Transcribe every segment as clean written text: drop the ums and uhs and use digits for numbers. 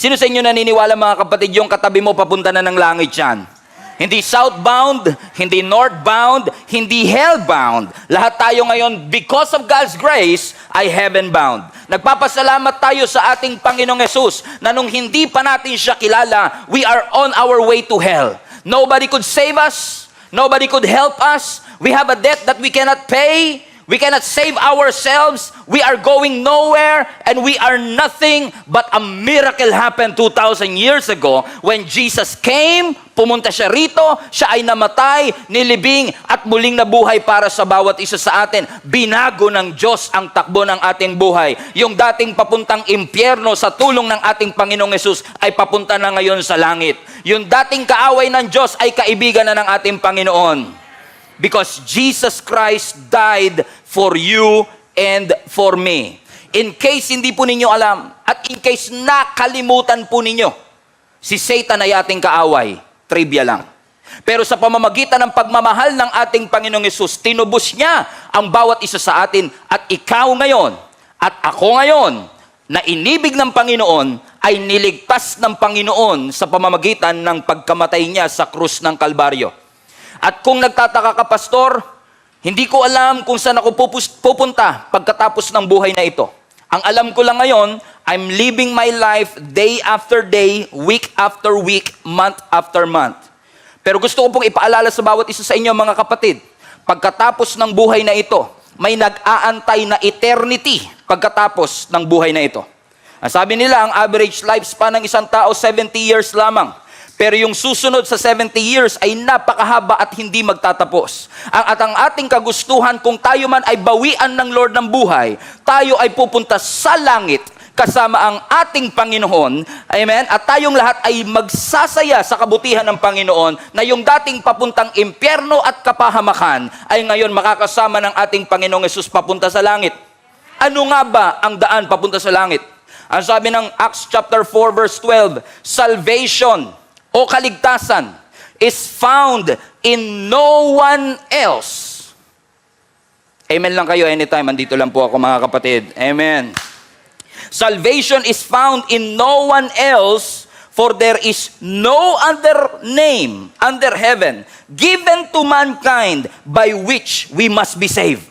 Sino sa inyo naniniwala mga kapatid yung katabi mo papunta na ng langit yan? Hindi southbound, hindi northbound, hindi hellbound. Lahat tayo ngayon, because of God's grace, ay heavenbound. Nagpapasalamat tayo sa ating Panginoong Yesus na nung hindi pa natin siya kilala, we are on our way to hell. Nobody could save us. Nobody could help us. We have a debt that we cannot pay. We cannot save ourselves. We are going nowhere and we are nothing, but a miracle happened 2,000 years ago when Jesus came, pumunta siya rito, siya ay namatay, nilibing at muling nabuhay para sa bawat isa sa atin. Binago ng Diyos ang takbo ng ating buhay. Yung dating papuntang impyerno sa tulong ng ating Panginoong Yesus ay papunta na ngayon sa langit. Yung dating kaaway ng Diyos ay kaibigan na ng ating Panginoon. Because Jesus Christ died for you and for me. In case hindi po ninyo alam, at in case nakalimutan po ninyo, si Satan ay ating kaaway. Trivia lang. Pero sa pamamagitan ng pagmamahal ng ating Panginoong Yesus, tinubos niya ang bawat isa sa atin. At ikaw ngayon, at ako ngayon, na inibig ng Panginoon, ay niligtas ng Panginoon sa pamamagitan ng pagkamatay niya sa krus ng Kalbaryo. At kung nagtataka ka, Pastor, hindi ko alam kung saan ako pupunta pagkatapos ng buhay na ito. Ang alam ko lang ngayon, I'm living my life day after day, week after week, month after month. Pero gusto ko pong ipaalala sa bawat isa sa inyo, mga kapatid, pagkatapos ng buhay na ito, may nag-aantay na eternity pagkatapos ng buhay na ito. Ang sabi nila, ang average lifespan ng isang tao, 70 years lamang. Pero yung susunod sa 70 years ay napakahaba at hindi magtatapos. At ang ating kagustuhan, kung tayo man ay bawian ng Lord ng buhay, tayo ay pupunta sa langit kasama ang ating Panginoon. Amen? At tayong lahat ay magsasaya sa kabutihan ng Panginoon na yung dating papuntang impyerno at kapahamakan ay ngayon makakasama ng ating Panginoong Yesus papunta sa langit. Ano nga ba ang daan papunta sa langit? Ang sabi ng Acts chapter 4 verse 12, salvation o kaligtasan is found in no one else. Amen lang kayo anytime. Andito lang po ako, mga kapatid. Amen. Salvation is found in no one else, for there is no other name under heaven given to mankind by which we must be saved.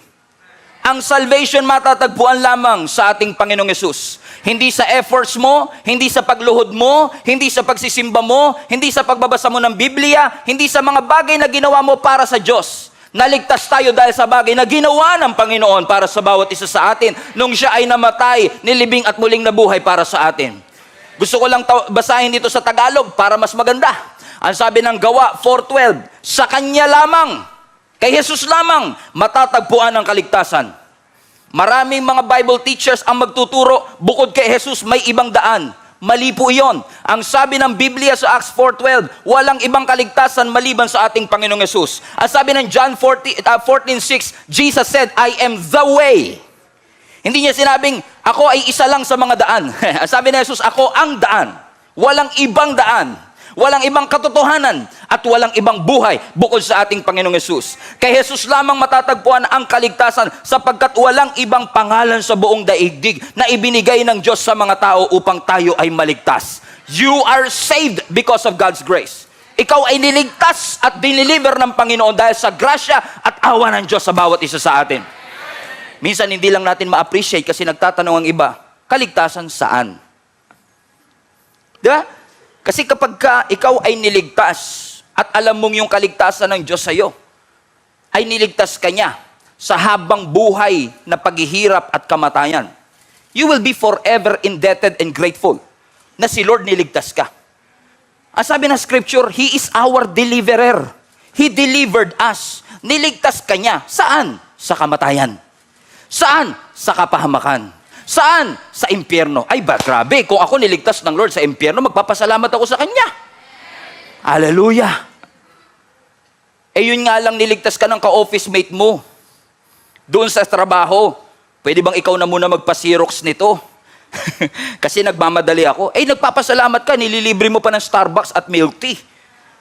Ang salvation matatagpuan lamang sa ating Panginoong Yesus. Hindi sa efforts mo, hindi sa pagluhod mo, hindi sa pagsisimba mo, hindi sa pagbabasa mo ng Biblia, hindi sa mga bagay na ginawa mo para sa Diyos. Naligtas tayo dahil sa bagay na ginawa ng Panginoon para sa bawat isa sa atin nung siya ay namatay, nilibing at muling nabuhay para sa atin. Gusto ko lang basahin dito sa Tagalog para mas maganda. Ang sabi ng Gawa 4:12, sa Kanya lamang, kay Jesus lamang, matatagpuan ang kaligtasan. Maraming mga Bible teachers ang magtuturo, bukod kay Jesus, may ibang daan. Mali po iyon. Ang sabi ng Biblia sa Acts 4:12, walang ibang kaligtasan maliban sa ating Panginoong Yesus. Ang sabi ng John 14:6, Jesus said, I am the way. Hindi niya sinabing, ako ay isa lang sa mga daan. Ang sabi ng Jesus, ako ang daan. Walang ibang daan. Walang ibang katotohanan at walang ibang buhay bukod sa ating Panginoong Yesus. Kay Jesus lamang matatagpuan ang kaligtasan sapagkat walang ibang pangalan sa buong daigdig na ibinigay ng Diyos sa mga tao upang tayo ay maligtas. You are saved because of God's grace. Ikaw ay niligtas at diniliver ng Panginoon dahil sa grasya at awa ng Diyos sa bawat isa sa atin. Minsan hindi lang natin ma-appreciate kasi nagtatanong ang iba, kaligtasan saan? Diba? Kasi kapag ikaw ay niligtas at alam mong yung kaligtasan ng Diyos sa iyo, ay niligtas ka niya sa habang buhay na paghihirap at kamatayan, you will be forever indebted and grateful na si Lord niligtas ka. Ang sabi ng Scripture, He is our deliverer. He delivered us. Niligtas ka niya. Saan? Sa kamatayan. Saan? Sa kapahamakan. Saan? Sa impyerno. Ay ba, grabe. Kung ako niligtas ng Lord sa impyerno, magpapasalamat ako sa Kanya. Hallelujah. Eh yun nga lang, niligtas ka ng ka-office mate mo. Doon sa trabaho. Pwede bang ikaw na muna magpa-Xerox nito? Kasi nagmamadali ako. Eh nagpapasalamat ka, nililibre mo pa ng Starbucks at milk tea.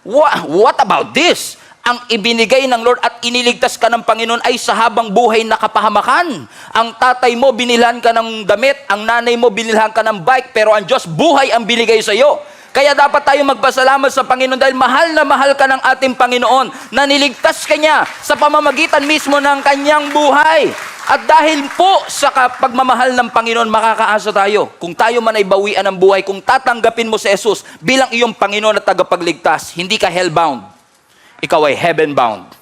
What about this? ang ibinigay ng Lord at iniligtas ka ng Panginoon ay sa habang buhay na kapahamakan. Ang tatay mo, binilhan ka ng damit. Ang nanay mo, binilhan ka ng bike. Pero ang Diyos, buhay ang binigay sa iyo. Kaya dapat tayo magpasalamat sa Panginoon dahil mahal na mahal ka ng ating Panginoon na niligtas ka niya sa pamamagitan mismo ng kanyang buhay. At dahil po sa pagmamahal ng Panginoon, makakaasa tayo. Kung tayo man ay bawian ng buhay, kung tatanggapin mo si Jesus bilang iyong Panginoon at tagapagligtas, hindi ka hellbound. Ikaw ay heaven-bound.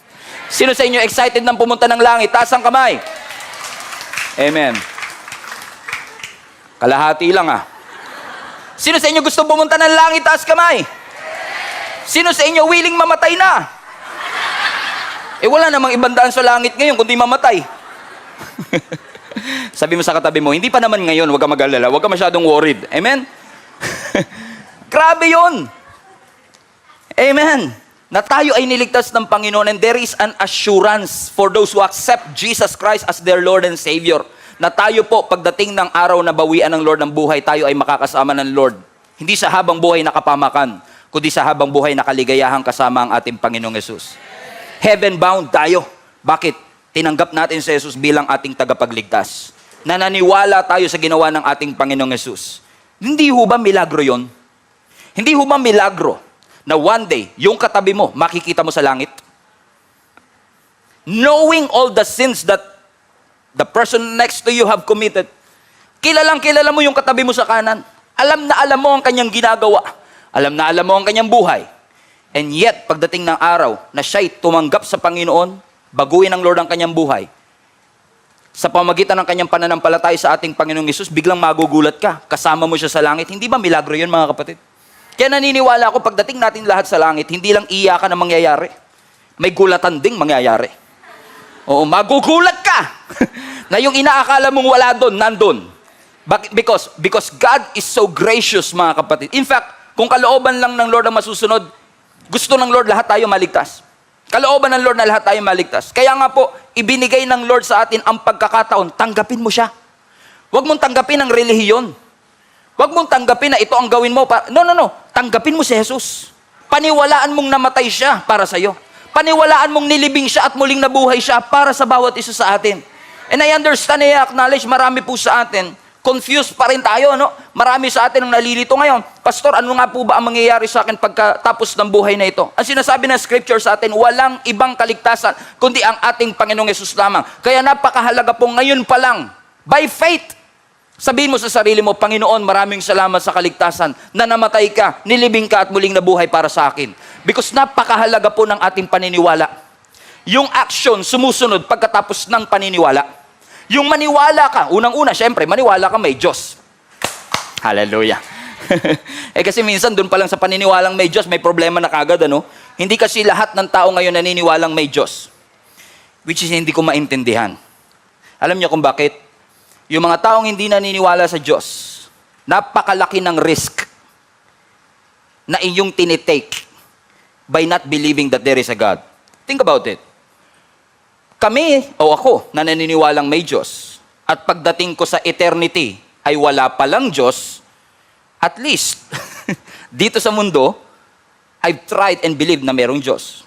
Sino sa inyo excited nang pumunta ng langit? Taas ang kamay. Amen. Kalahati lang Sino sa inyo gusto pumunta ng langit? Taas kamay. Sino sa inyo willing mamatay na? Wala namang ibang daan sa langit ngayon kundi mamatay. Sabi mo sa katabi mo, hindi pa naman ngayon, huwag ka mag-alala, huwag ka masyadong worried. Amen? Grabe yun. Amen. Na tayo ay niligtas ng Panginoon and there is an assurance for those who accept Jesus Christ as their Lord and Savior. Na tayo po, pagdating ng araw na bawian ng Lord ng buhay, tayo ay makakasama ng Lord. Hindi sa habang buhay na kapamakan, kundi sa habang buhay na kaligayahang kasama ang ating Panginoong Yesus. Heaven-bound tayo. Bakit? Tinanggap natin si Jesus bilang ating tagapagligtas. Nananiwala tayo sa ginawa ng ating Panginoong Yesus. Hindi ho ba milagro yon? Hindi ho ba milagro na one day, yung katabi mo, makikita mo sa langit? Knowing all the sins that the person next to you have committed, kilalang kilala mo yung katabi mo sa kanan. Alam na alam mo ang kanyang ginagawa. Alam na alam mo ang kanyang buhay. And yet, pagdating ng araw na siya'y tumanggap sa Panginoon, baguhin ng Lord ang kanyang buhay, sa pamagitan ng kanyang pananampalataya sa ating Panginoong Hesus, biglang magugulat ka. Kasama mo siya sa langit. Hindi ba milagro yun, mga kapatid? Kaya naniniwala ako, pagdating natin lahat sa langit, hindi lang iyakan ang mangyayari. May gulatan ding mangyayari. Oo, magugulat ka. Na yung inaakala mong wala doon, nandun. Because God is so gracious, mga kapatid. In fact, kung kalooban lang ng Lord ang masusunod, gusto ng Lord lahat tayo maligtas. Kalooban ng Lord na lahat tayo maligtas. Kaya nga po, ibinigay ng Lord sa atin ang pagkakataon, tanggapin mo siya. Huwag mong tanggapin ang relihiyon. Huwag mong tanggapin na ito ang gawin mo. No. Tanggapin mo si Jesus. Paniwalaan mong namatay siya para sa iyo. Paniwalaan mong nilibing siya at muling nabuhay siya para sa bawat isa sa atin. And I understand, I acknowledge, marami po sa atin, confused pa rin tayo, no? Marami sa atin ang nalilito ngayon. Pastor, ano nga po ba ang mangyayari sa akin pagkatapos ng buhay na ito? Ang sinasabi ng scripture sa atin, walang ibang kaligtasan, kundi ang ating Panginoong Yesus lamang. Kaya napakahalaga po ngayon pa lang, by faith, sabihin mo sa sarili mo, Panginoon, maraming salamat sa kaligtasan na namatay ka, nilibing ka at muling nabuhay para sa akin. Because napakahalaga po ng ating paniniwala. Yung action sumusunod pagkatapos ng paniniwala. Yung maniwala ka, unang-una, syempre, maniwala ka may Diyos. Hallelujah. Kasi minsan, doon pa lang sa paniniwalang may Diyos, may problema na kagad, ano? Hindi kasi lahat ng tao ngayon naniniwalang may Diyos. Which is hindi ko maintindihan. Alam niyo kung bakit? Yung mga taong hindi naniniwala sa Diyos, napakalaki ng risk na inyong tinitake by not believing that there is a God. Think about it. Kami, o ako, na naniniwalang may Diyos, at pagdating ko sa eternity, ay wala palang Diyos, at least, dito sa mundo, I've tried and believed na merong Diyos.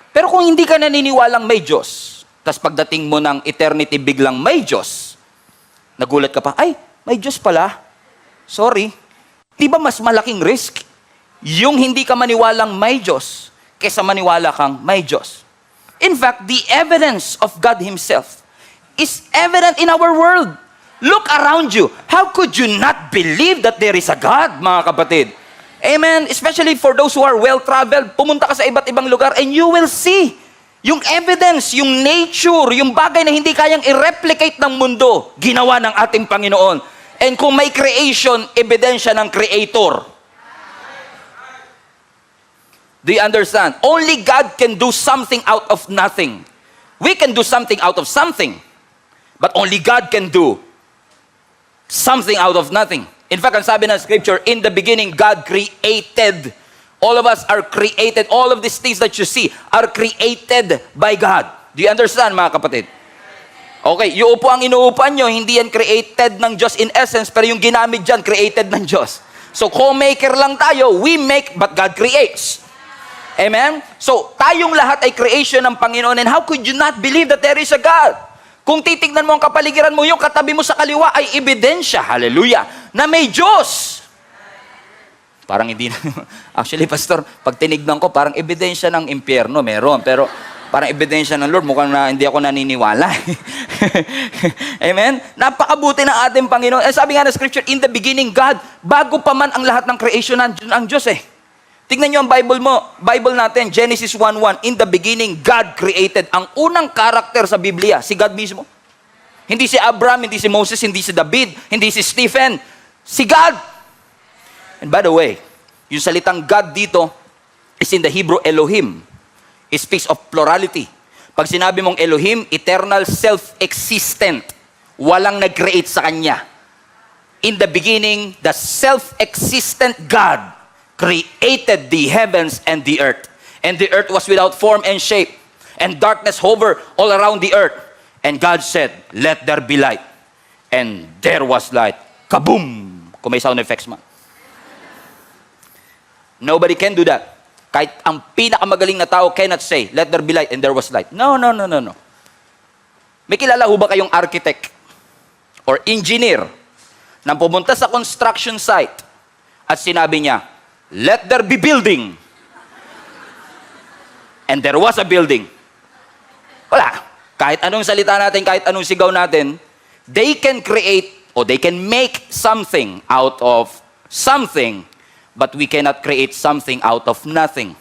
Pero kung hindi ka naniniwalang may Diyos, tas pagdating mo ng eternity, biglang may Diyos, nagulat ka pa, ay, may Diyos pala. Sorry. Di ba mas malaking risk yung hindi ka maniwalang may Diyos kaysa maniwala kang may Diyos? In fact, the evidence of God Himself is evident in our world. Look around you. How could you not believe that there is a God, mga kapatid? Amen? Especially for those who are well-traveled, pumunta ka sa iba't ibang lugar and you will see yung evidence, yung nature, yung bagay na hindi kayang i-replicate ng mundo, ginawa ng ating Panginoon. And kung may creation, ebidensya ng Creator. Do you understand? Only God can do something out of nothing. We can do something out of something. But only God can do something out of nothing. In fact, ang sabi ng scripture, in the beginning, God created. All of us are created. All of these things that you see are created by God. Do you understand, mga kapatid? Okay, yung upo ang inuupuan nyo, hindi yan created ng Diyos in essence, pero yung ginamit dyan, created ng Diyos. So, co-maker lang tayo, we make, but God creates. Amen? So, tayong lahat ay creation ng Panginoon, and how could you not believe that there is a God? Kung titignan mo ang kapaligiran mo, yung katabi mo sa kaliwa ay ebidensya, hallelujah, na may Diyos. Parang hindi na, actually, Pastor, pag tinignan ko, parang ebidensya ng impyerno, meron, pero parang ebidensya ng Lord, mukhang na, hindi ako naniniwala. Amen? Napakabuti ng ating Panginoon. Sabi nga na scripture, in the beginning, God, bago pa man ang lahat ng creation ng Diyos Tignan nyo ang Bible natin, Genesis 1:1. In the beginning, God created. Ang unang karakter sa Biblia, si God mismo. Hindi si Abraham, hindi si Moses, hindi si David, hindi si Stephen. Si God. And by the way, yung salitang God dito is in the Hebrew Elohim. It speaks of plurality. Pag sinabi mong Elohim, eternal, self-existent. Walang nag-create sa Kanya. In the beginning, the self-existent God created the heavens and the earth. And the earth was without form and shape. And darkness hovered all around the earth. And God said, let there be light. And there was light. Kaboom! Kung may sound effects man. Nobody can do that. Kahit ang pinakamagaling na tao cannot say, let there be light, and there was light. No. May kilala ho ba kayong architect or engineer na pumunta sa construction site at sinabi niya, let there be building. And there was a building. Wala. Kahit anong salita natin, kahit anong sigaw natin, they can create or they can make something out of something, but we cannot create something out of nothing.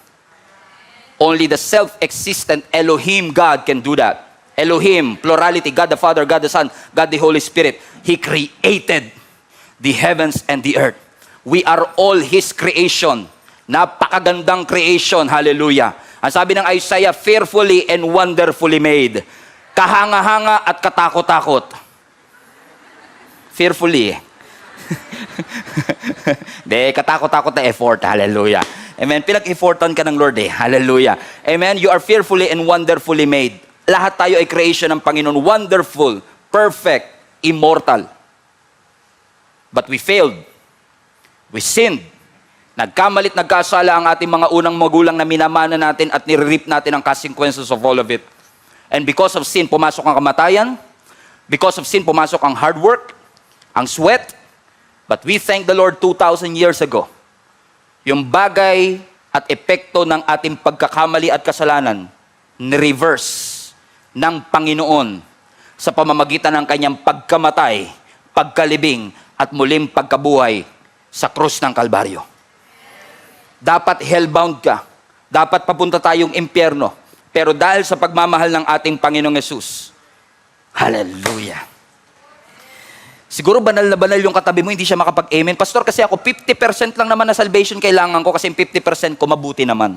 Only the self-existent Elohim God can do that. Elohim, plurality, God the Father, God the Son, God the Holy Spirit. He created the heavens and the earth. We are all His creation. Napakagandang creation. Hallelujah. Ang sabi ng Isaiah, fearfully and wonderfully made. Kahanga-hanga at katakot-takot. Fearfully. De, katakot-takot na effort. Hallelujah. Amen. Pinag-effortan ka ng Lord Hallelujah. Amen. You are fearfully and wonderfully made. Lahat tayo ay creation ng Panginoon. Wonderful, perfect, immortal. But we failed. We sinned. Nagkamalit, nagkasala ang ating mga unang magulang na minamana natin at nire-reap natin ang consequences of all of it. And because of sin, pumasok ang kamatayan. Because of sin, pumasok ang hard work, ang sweat. But we thank the Lord 2,000 years ago. Yung bagay at epekto ng ating pagkakamali at kasalanan, ni-reverse ng Panginoon sa pamamagitan ng kanyang pagkamatay, pagkalibing, at muling pagkabuhay sa krus ng Kalbaryo. Dapat hellbound ka. Dapat papunta tayong impyerno. Pero dahil sa pagmamahal ng ating Panginoong Yesus, hallelujah. Siguro banal na banal yung katabi mo, hindi siya makapag-amen. Pastor, kasi ako 50% lang naman na salvation kailangan ko kasi 50% ko mabuti naman.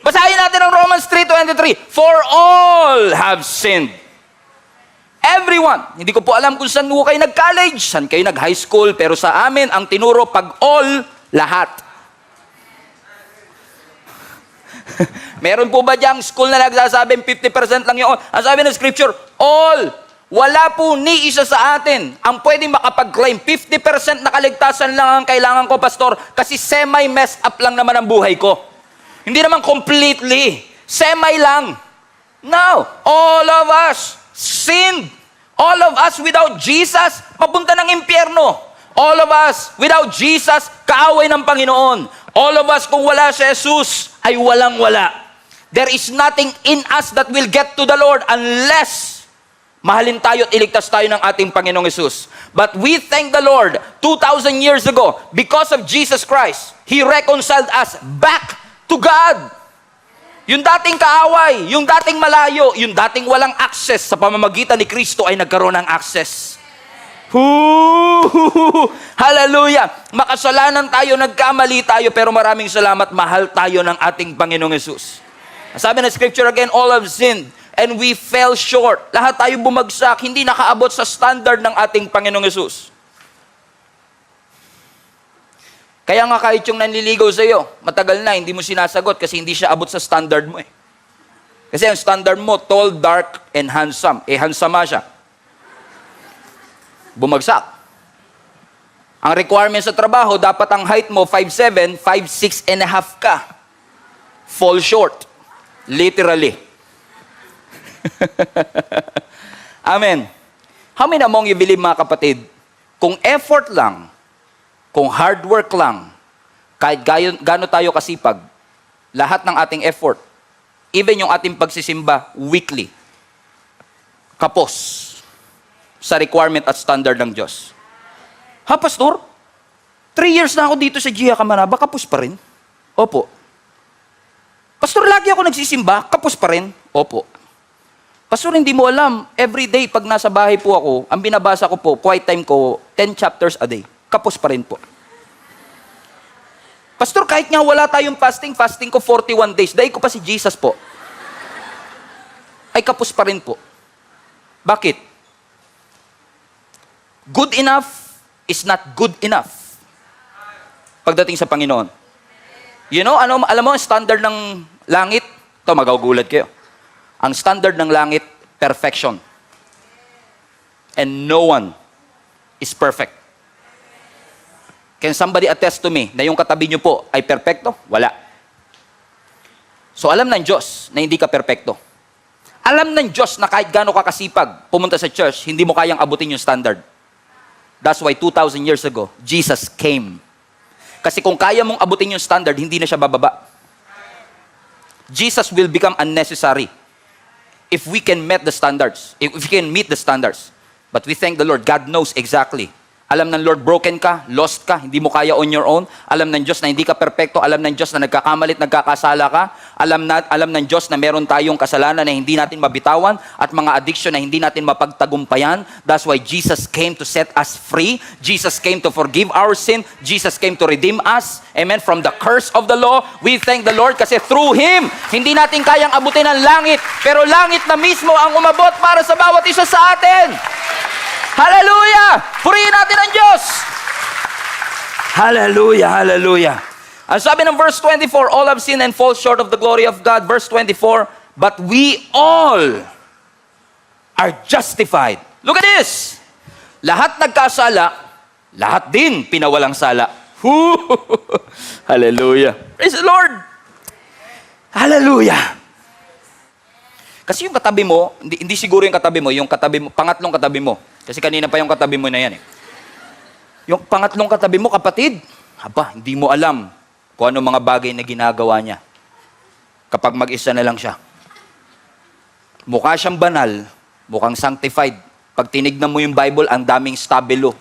Basahin natin ang Romans 3:23. For all have sinned. Everyone. Hindi ko po alam kung saan kayo nag-college, saan kayo nag-high school, pero sa amin, ang tinuro, pag all, lahat. Meron po ba diyang school na nagsasabing 50% lang yun? Ang sabi ng scripture, all. Wala po ni isa sa atin ang pwedeng makapag-claim. 50% na kaligtasan lang ang kailangan ko, Pastor, kasi semi-messed up lang naman ang buhay ko. Hindi naman completely. Semi lang. No. All of us sinned. All of us without Jesus, papunta ng impyerno. All of us without Jesus, kaaway ng Panginoon. All of us, kung wala si Jesus, ay walang-wala. There is nothing in us that will get to the Lord unless mahalin tayo at iligtas tayo ng ating Panginoong Jesus. But we thank the Lord, 2,000 years ago, because of Jesus Christ, He reconciled us back to God. Yung dating kaaway, yung dating malayo, yung dating walang access sa pamamagitan ni Kristo ay nagkaroon ng access. Hallelujah! Makasalanan tayo, nagkamali tayo, pero maraming salamat, mahal tayo ng ating Panginoong Yesus. Sabi ng scripture again, all have sinned and we fell short. Lahat tayo bumagsak, hindi nakaabot sa standard ng ating Panginoong Yesus. Kaya nga kahit yung nanliligaw sa iyo, matagal na, hindi mo sinasagot kasi hindi siya abot sa standard mo Kasi ang standard mo, tall, dark, and handsome. Handsome siya. Bumagsak. Ang requirement sa trabaho, dapat ang height mo 5'7", 5'6 and a half ka. Fall short. Literally. Amen. How many among you believe, mga kapatid, kung effort lang, kung hard work lang, kahit gaano tayo kasipag, lahat ng ating effort, even yung ating pagsisimba weekly, kapos sa requirement at standard ng Diyos. Ha, Pastor? 3 years na ako dito sa Gia Kamanaba, kapos pa rin? Opo. Pastor, lagi ako nagsisimba, kapos pa rin? Opo. Pastor, hindi mo alam, every day pag nasa bahay po ako, ang binabasa ko po, quiet time ko, 10 chapters a day. Kapos pa rin po. Pastor, kahit nga wala tayong fasting ko 41 days. Dahil ko pa si Jesus po. Ay kapos pa rin po. Bakit? Good enough is not good enough pagdating sa Panginoon. You know, alam mo ang standard ng langit? Ito, magagulat kayo. Ang standard ng langit, perfection. And no one is perfect. Can somebody attest to me na yung katabi nyo po ay perfecto? Wala. So alam ng Diyos na hindi ka perfecto. Alam ng Diyos na kahit gaano ka kasipag pumunta sa church, hindi mo kayang abutin yung standard. That's why 2,000 years ago, Jesus came. Kasi kung kaya mong abutin yung standard, hindi na siya bababa. Jesus will become unnecessary if we can meet the standards. If we can meet the standards. But we thank the Lord, God knows exactly. Alam ng Lord, broken ka, lost ka, hindi mo kaya on your own. Alam ng Diyos na hindi ka perfecto. Alam ng Diyos na nagkakamalit, nagkakasala ka. Alam ng Diyos na meron tayong kasalanan na hindi natin mabitawan at mga addiction na hindi natin mapagtagumpayan. That's why Jesus came to set us free. Jesus came to forgive our sin. Jesus came to redeem us. Amen. From the curse of the law, we thank the Lord kasi through Him, hindi natin kayang abutin ang langit. Pero langit na mismo ang umabot para sa bawat isa sa atin. Hallelujah! Purihin natin ang Diyos! Hallelujah, hallelujah. Ang sabi ng verse 24, all have sinned and fall short of the glory of God. Verse 24, but we all are justified. Look at this! Lahat nagkasala, lahat din pinawalang sala. Hallelujah. Praise the Lord! Hallelujah! Kasi yung katabi mo, hindi siguro yung katabi mo, pangatlong katabi mo. Kasi kanina pa yung katabi mo na yan eh. Yung pangatlong katabi mo, kapatid, hindi mo alam kung ano mga bagay na ginagawa niya. Kapag mag-isa na lang siya. Mukha siyang banal, mukhang sanctified. Pag tinignan mo yung Bible, ang daming stabilo.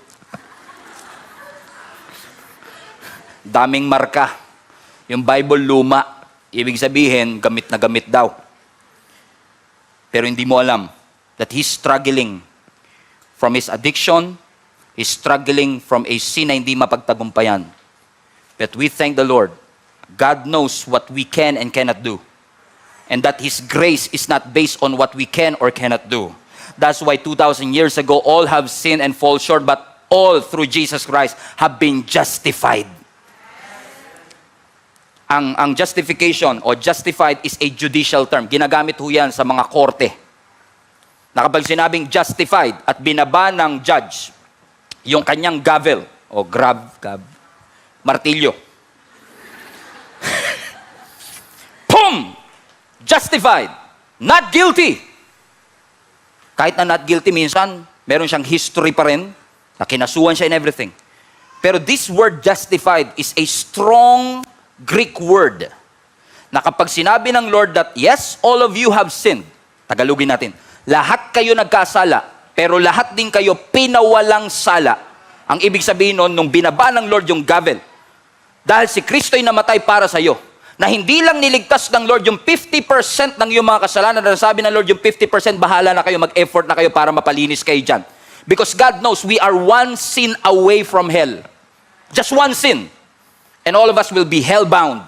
Daming marka. Yung Bible luma. Ibig sabihin, gamit na gamit daw. Pero hindi mo alam that he's struggling from his addiction, he's struggling from a sin na hindi mapagtagumpayan. But we thank the Lord. God knows what we can and cannot do. And that His grace is not based on what we can or cannot do. That's why 2,000 years ago, all have sinned and fall short, but all through Jesus Christ have been justified. Ang justification o justified is a judicial term. Ginagamit ho yan sa mga korte. Na kapag sinabing justified at binaba ng judge yung kanyang gavel o martilyo. Boom! Justified. Not guilty. Kahit na not guilty, minsan meron siyang history pa rin na kinasuhan siya in everything. Pero this word justified is a strong Greek word na kapag sinabi ng Lord that yes, all of you have sinned, Tagalogin natin, lahat kayo nagkasala, pero lahat din kayo pinawalang sala. Ang ibig sabihin nun, nung binaba ng Lord yung gavel, dahil si Kristo'y namatay para sa iyo, na hindi lang niligtas ng Lord yung 50% ng iyong mga kasalanan, na sabi ng Lord yung 50%, bahala na kayo, mag-effort na kayo para mapalinis kayo dyan. Because God knows we are one sin away from hell. Just one sin. And all of us will be hell-bound.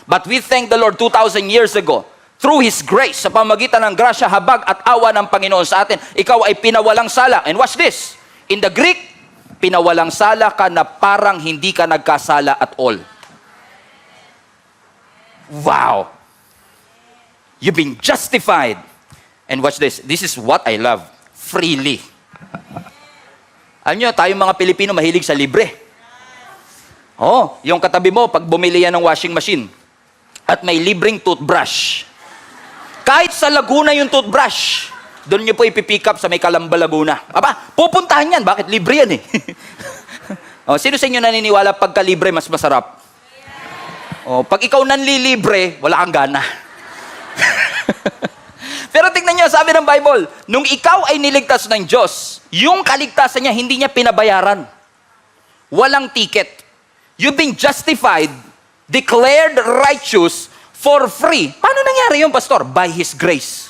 But we thank the Lord 2,000 years ago, through His grace, sa pamagitan ng grasya, habag at awa ng Panginoon sa atin, ikaw ay pinawalang sala. And watch this. In the Greek, pinawalang sala ka na parang hindi ka nagkasala at all. Wow! You've been justified. And watch this. This is what I love. Freely. Alam nyo, tayong mga Pilipino mahilig sa libre. Oh, yung katabi mo, pag bumili yan ng washing machine at may libreng toothbrush, kahit sa Laguna yung toothbrush, doon nyo po ipipick up sa may Calamba, Laguna. Aba, pupuntahan yan. Bakit? Libre yan eh. Oh, sino sa inyo naniniwala pagka libre mas masarap? Oh, pag ikaw nanlilibre, wala kang gana. Pero tingnan nyo, sabi ng Bible, nung ikaw ay niligtas ng Diyos, yung kaligtasan niya, hindi niya pinabayaran. Walang ticket. You've been justified, declared righteous for free. Paano nangyari yun, Pastor? By His grace.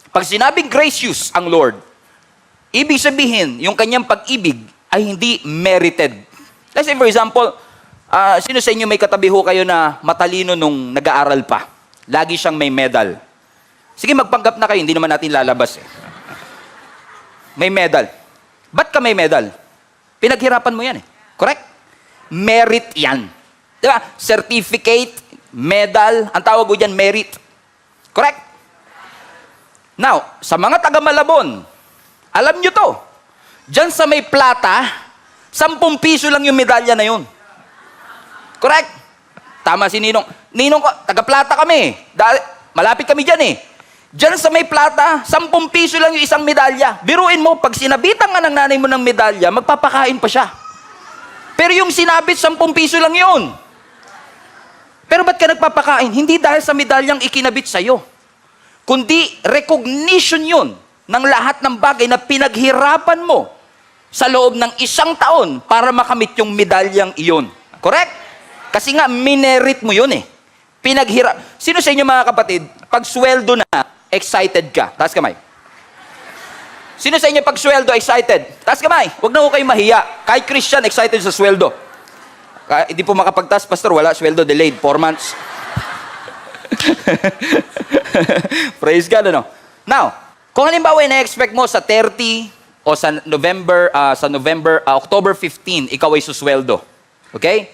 Pag sinabing gracious ang Lord, ibig sabihin, yung kanyang pag-ibig ay hindi merited. Let's say, for example, sino sa inyo may katabi ho kayo na matalino nung nag-aaral pa? Lagi siyang may medal. Sige, magpanggap na kayo, hindi naman natin lalabas eh. May medal. Ba't ka may medal? Pinaghirapan mo yan eh. Correct? Merit yan. Diba? Certificate, medal, ang tawag ko dyan, merit. Correct? Now, sa mga taga-Malabon, alam nyo to, dyan sa may plata, 10 piso lang yung medalya na yun. Correct? Tama si Ninong. Ninong ko, taga-plata kami. Malapit kami dyan eh. Dyan sa may plata, 10 piso lang yung isang medalya. Biruin mo, pag sinabitan nga ng nanay mo ng medalya, magpapakain pa siya. Pero yung sinabit, 10 piso lang yun. Pero ba't ka nagpapakain? Hindi dahil sa medalyang ikinabit sa'yo. Kundi recognition yun ng lahat ng bagay na pinaghirapan mo sa loob ng 1 taon para makamit yung medalyang iyon. Correct? Kasi nga, minerit mo yun eh. Sino sa inyo mga kapatid, pag sweldo na, excited ka? Taas kamay. Sino sa inyo pag sweldo, excited? Taas kamay. Huwag na ho kayo mahiya. Kahit Christian, excited sa sweldo. Hindi po makapagtaas, Pastor, wala, sweldo delayed, 4 months. Praise God, ano? Now, kung halimbawa na-expect mo sa 30 o sa October 15, ikaw ay susweldo. Okay?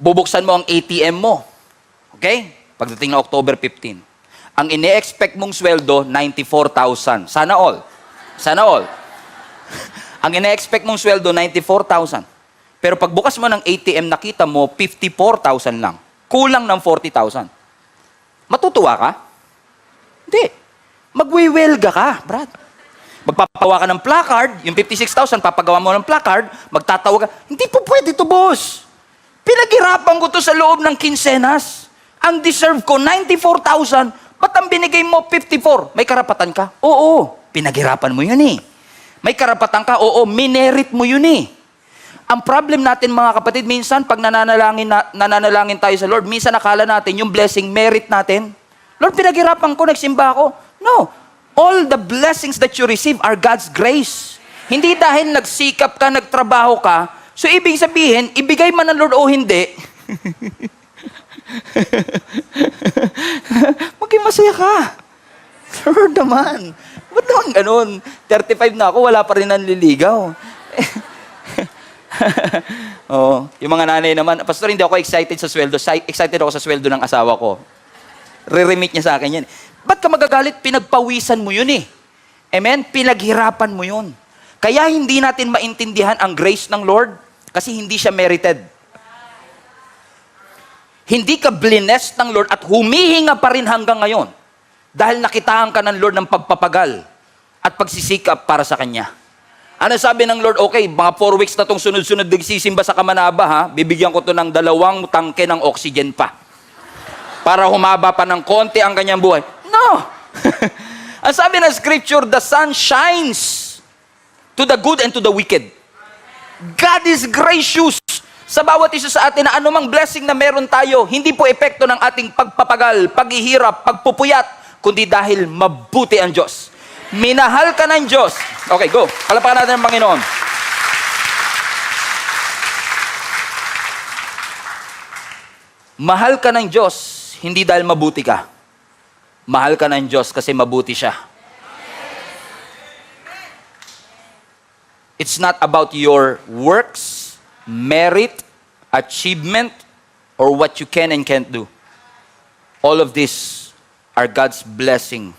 Bubuksan mo ang ATM mo. Okay? Pagdating na October 15. Ang ine-expect mong sweldo, 94,000. Sana all. Sana all. Ang ine-expect mong sweldo, 94,000. Pero pagbukas mo ng ATM, nakita mo, 54,000 lang. Kulang ng 40,000. Matutuwa ka? Hindi. Magwiwelga ka, Brad. Magpapawa ka ng placard, yung 56,000, papagawa mo ng placard, magtatawa ka. Hindi po pwede to, boss. Pinaghirapan ko to sa loob ng kinsenas. Ang deserve ko, 94,000. Ba't ang binigay mo, 54? May karapatan ka? Oo. Pinaghirapan mo yun eh. May karapatan ka? Oo. Minerit mo yun eh. Ang problem natin mga kapatid, minsan pag nananalangin tayo sa Lord, minsan nakala natin yung blessing, merit natin. Lord, pinaghirapan ko, nagsimba ako. No. All the blessings that you receive are God's grace. Hindi dahil nagsikap ka, nagtrabaho ka, so ibig sabihin, ibigay man ng Lord o hindi, maging masaya ka. Lord naman. Ba't naman ganun? 35 na ako, wala pa rin nanliligaw. Oh, yung mga nanay naman, Pastor, hindi ako excited sa sweldo. Excited ako sa sweldo ng asawa ko. Re-remit niya sa akin yan. Ba't ka magagalit? Pinagpawisan mo yun eh. Amen? Pinaghirapan mo yun. Kaya hindi natin maintindihan ang grace ng Lord kasi hindi siya merited. Hindi ka blessed ng Lord at humihinga pa rin hanggang ngayon dahil nakitaan ka ng Lord ng pagpapagal at pagsisikap para sa Kanya. Ano sabi ng Lord? Okay, mga 4 weeks na itong sunod-sunod nagsisimba sa Kamanaba, ha? Bibigyan ko to ng 2 tangke ng oxygen pa para humaba pa ng konti ang kanyang buhay. No! Ang sabi ng scripture, the sun shines to the good and to the wicked. God is gracious sa bawat isa sa atin na anumang blessing na meron tayo, hindi po epekto ng ating pagpapagal, paghihirap, pagpupuyat, kundi dahil mabuti ang Diyos. Minahal ka ng Diyos. Okay, go. Palapakan natin ang Panginoon. Mahal ka ng Diyos, hindi dahil mabuti ka. Mahal ka ng Diyos kasi mabuti siya. It's not about your works, merit, achievement, or what you can and can't do. All of these are God's blessing,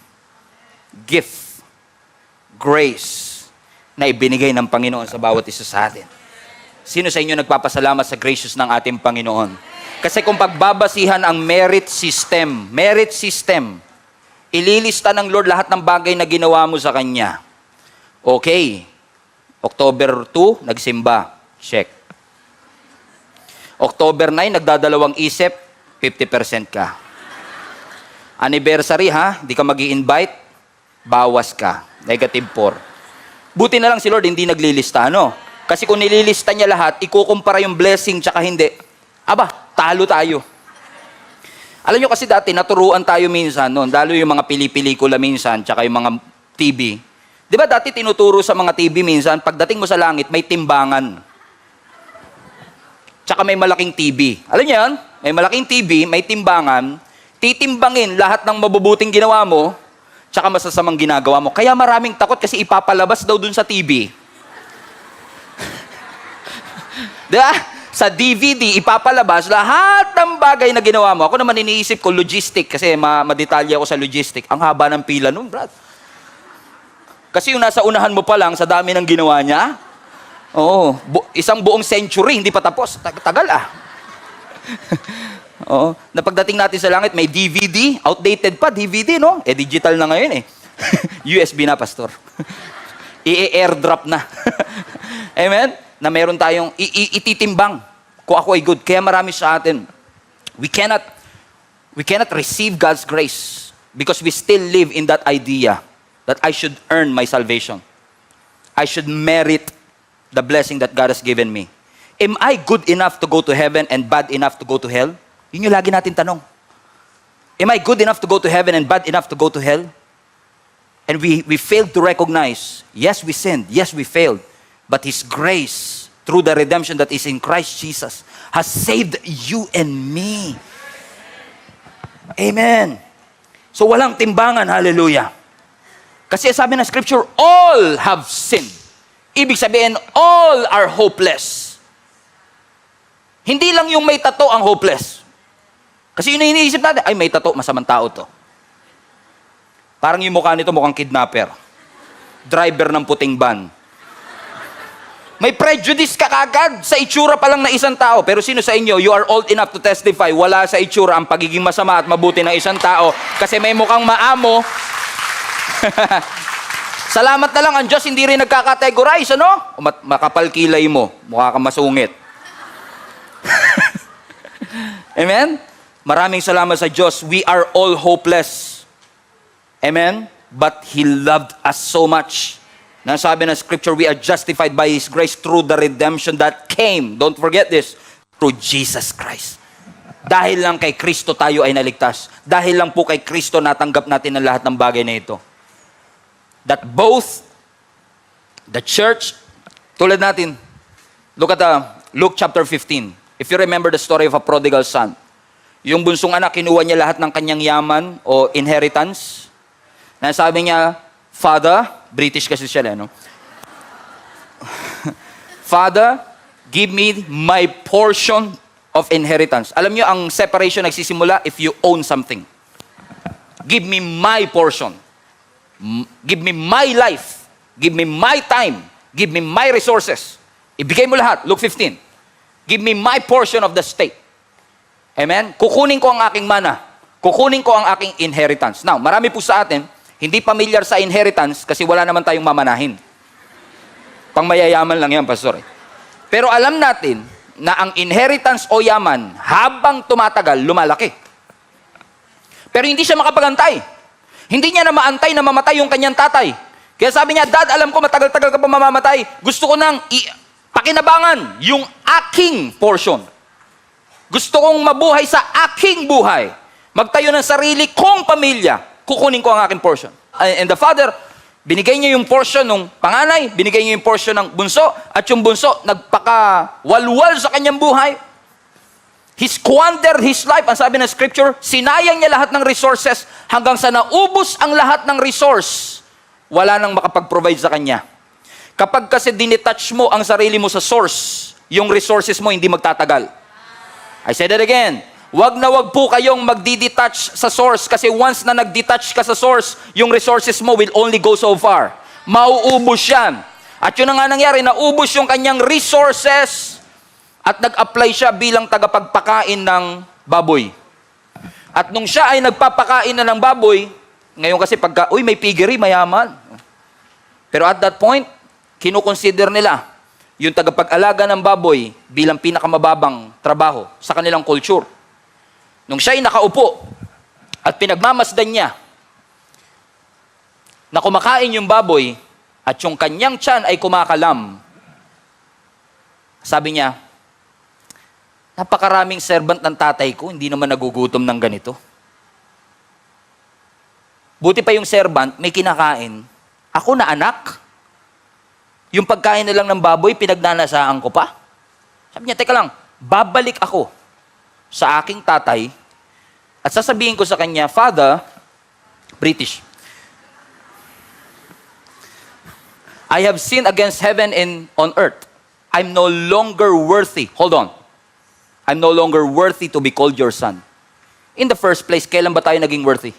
gift, grace na ibinigay ng Panginoon sa bawat isa sa atin. Sino sa inyo nagpapasalamat sa gracious ng ating Panginoon? Kasi kung pagbabasihan ang merit system, ililista ng Lord lahat ng bagay na ginawa mo sa Kanya. Okay. October 2, nagsimba. Check. October 9, nagdadalawang isip, 50% ka. Anniversary ha, di ka magi-invite, bawas ka. Negative 4. Buti na lang si Lord hindi naglilista, ano? Kasi kung nililista niya lahat, ikukumpara yung blessing tsaka hindi. Aba, talo tayo. Alam nyo kasi dati, naturuan tayo minsan, no? Lalo yung mga pili-pelikula minsan, tsaka yung mga TV. Di ba dati tinuturo sa mga TV minsan, pagdating mo sa langit, may timbangan. Tsaka may malaking TV. Alam nyo yan? May malaking TV, may timbangan, titimbangin lahat ng mabubuting ginawa mo, tsaka masasamang ginagawa mo. Kaya maraming takot kasi ipapalabas daw dun sa TV. Di ba? Sa DVD, ipapalabas lahat ng bagay na ginawa mo. Ako naman iniisip ko, logistic, kasi madetalya ako sa logistic. Ang haba ng pila nun, Brad. Kasi yung nasa unahan mo pa lang, sa dami ng ginawa niya, oo, isang buong century, hindi pa tapos. Tagal ah. Oo. Na pagdating natin sa langit, may DVD, outdated pa, DVD, no? Digital na ngayon eh. USB na, pastor. I-airdrop na. Amen? Na meron tayong ititimbang kung ako ay good. Kaya marami sa atin, we cannot receive God's grace because we still live in that idea that I should earn my salvation. I should merit the blessing that God has given me. Am I good enough to go to heaven and bad enough to go to hell? Yun yung lagi natin tanong. Am I good enough to go to heaven and bad enough to go to hell? And we failed to recognize, yes, we sinned, yes, we failed. But His grace, through the redemption that is in Christ Jesus, has saved you and me. Amen. So walang timbangan, hallelujah. Kasi sabi ng scripture, all have sinned. Ibig sabihin, all are hopeless. Hindi lang yung may tato ang hopeless. Kasi yun yung iniisip natin, ay may tato, masamang tao to. Parang yung mukha nito mukhang kidnapper. Driver ng puting van. May prejudice ka kagad sa itsura pa lang na isang tao. Pero sino sa inyo, you are old enough to testify, wala sa itsura ang pagiging masama at mabuti ng isang tao kasi may mukhang maamo. Salamat na lang, ang Diyos hindi rin nagkakategorize, ano? Makapal kilay mo, mukha kang masungit. Amen? Maraming salamat sa Diyos. We are all hopeless. Amen? But He loved us so much. Nasabi ng scripture, we are justified by His grace through the redemption that came. Don't forget this. Through Jesus Christ. Dahil lang kay Kristo tayo ay naligtas. Dahil lang po kay Kristo natanggap natin ang lahat ng bagay na ito. That both the church, tulad natin, look at Luke chapter 15. If you remember the story of a prodigal son. Yung bunsong anak, kinuha niya lahat ng kanyang yaman o inheritance. Nasabi niya, Father, British kasi siya, no? Father, give me my portion of inheritance. Alam niyo, ang separation nagsisimula if you own something. Give me my portion. Give me my life. Give me my time. Give me my resources. Ibigay mo lahat. Luke 15. Give me my portion of the state. Amen? Kukunin ko ang aking mana. Kukunin ko ang aking inheritance. Now, marami po sa atin, hindi familiar sa inheritance kasi wala naman tayong mamanahin. Pang mayayaman lang yan, pastor. Pero alam natin na ang inheritance o yaman, habang tumatagal, lumalaki. Pero hindi siya makapagantay. Hindi niya na maantay na mamatay yung kanyang tatay. Kaya sabi niya, Dad, alam ko matagal-tagal ka pa mamamatay. Gusto ko nang pakinabangan yung aking portion. Gusto kong mabuhay sa aking buhay. Magtayo ng sarili kong pamilya. Kukunin ko ang aking portion. And the father, binigay niya yung portion ng panganay, binigay niya yung portion ng bunso, at yung bunso, nagpaka-walwal sa kanyang buhay. He squandered his life. Ang sabi ng scripture, sinayang niya lahat ng resources hanggang sa naubos ang lahat ng resource. Wala nang makapag-provide sa kanya. Kapag kasi dinetouch mo ang sarili mo sa source, yung resources mo hindi magtatagal. I said it again. Wag na wag po kayong magdi-detach sa source kasi once na nag-detach ka sa source, yung resources mo will only go so far. Mauubos yan. At yun na nga nangyari, naubos yung kanyang resources. At nag-apply siya bilang tagapagpakain ng baboy. At nung siya ay nagpapakain na ng baboy, ngayon kasi pagka, may piggery, mayaman. Pero at that point, kinukonsider nila yung tagapag-alaga ng baboy bilang pinakamababang trabaho sa kanilang culture. Nung siya ay nakaupo at pinagmamasdan niya na kumakain yung baboy at yung kanyang tiyan ay kumakalam, sabi niya, napakaraming servant ng tatay ko, hindi naman nagugutom ng ganito. Buti pa yung servant, may kinakain. Ako na anak, yung pagkain na lang ng baboy, pinagnanasaan ko pa. Sabi niya, teka lang, babalik ako sa aking tatay at sasabihin ko sa kanya, Father, British, I have sinned against heaven and on earth. I'm no longer worthy. Hold on. I'm no longer worthy to be called your son. In the first place, kailan ba tayo naging worthy?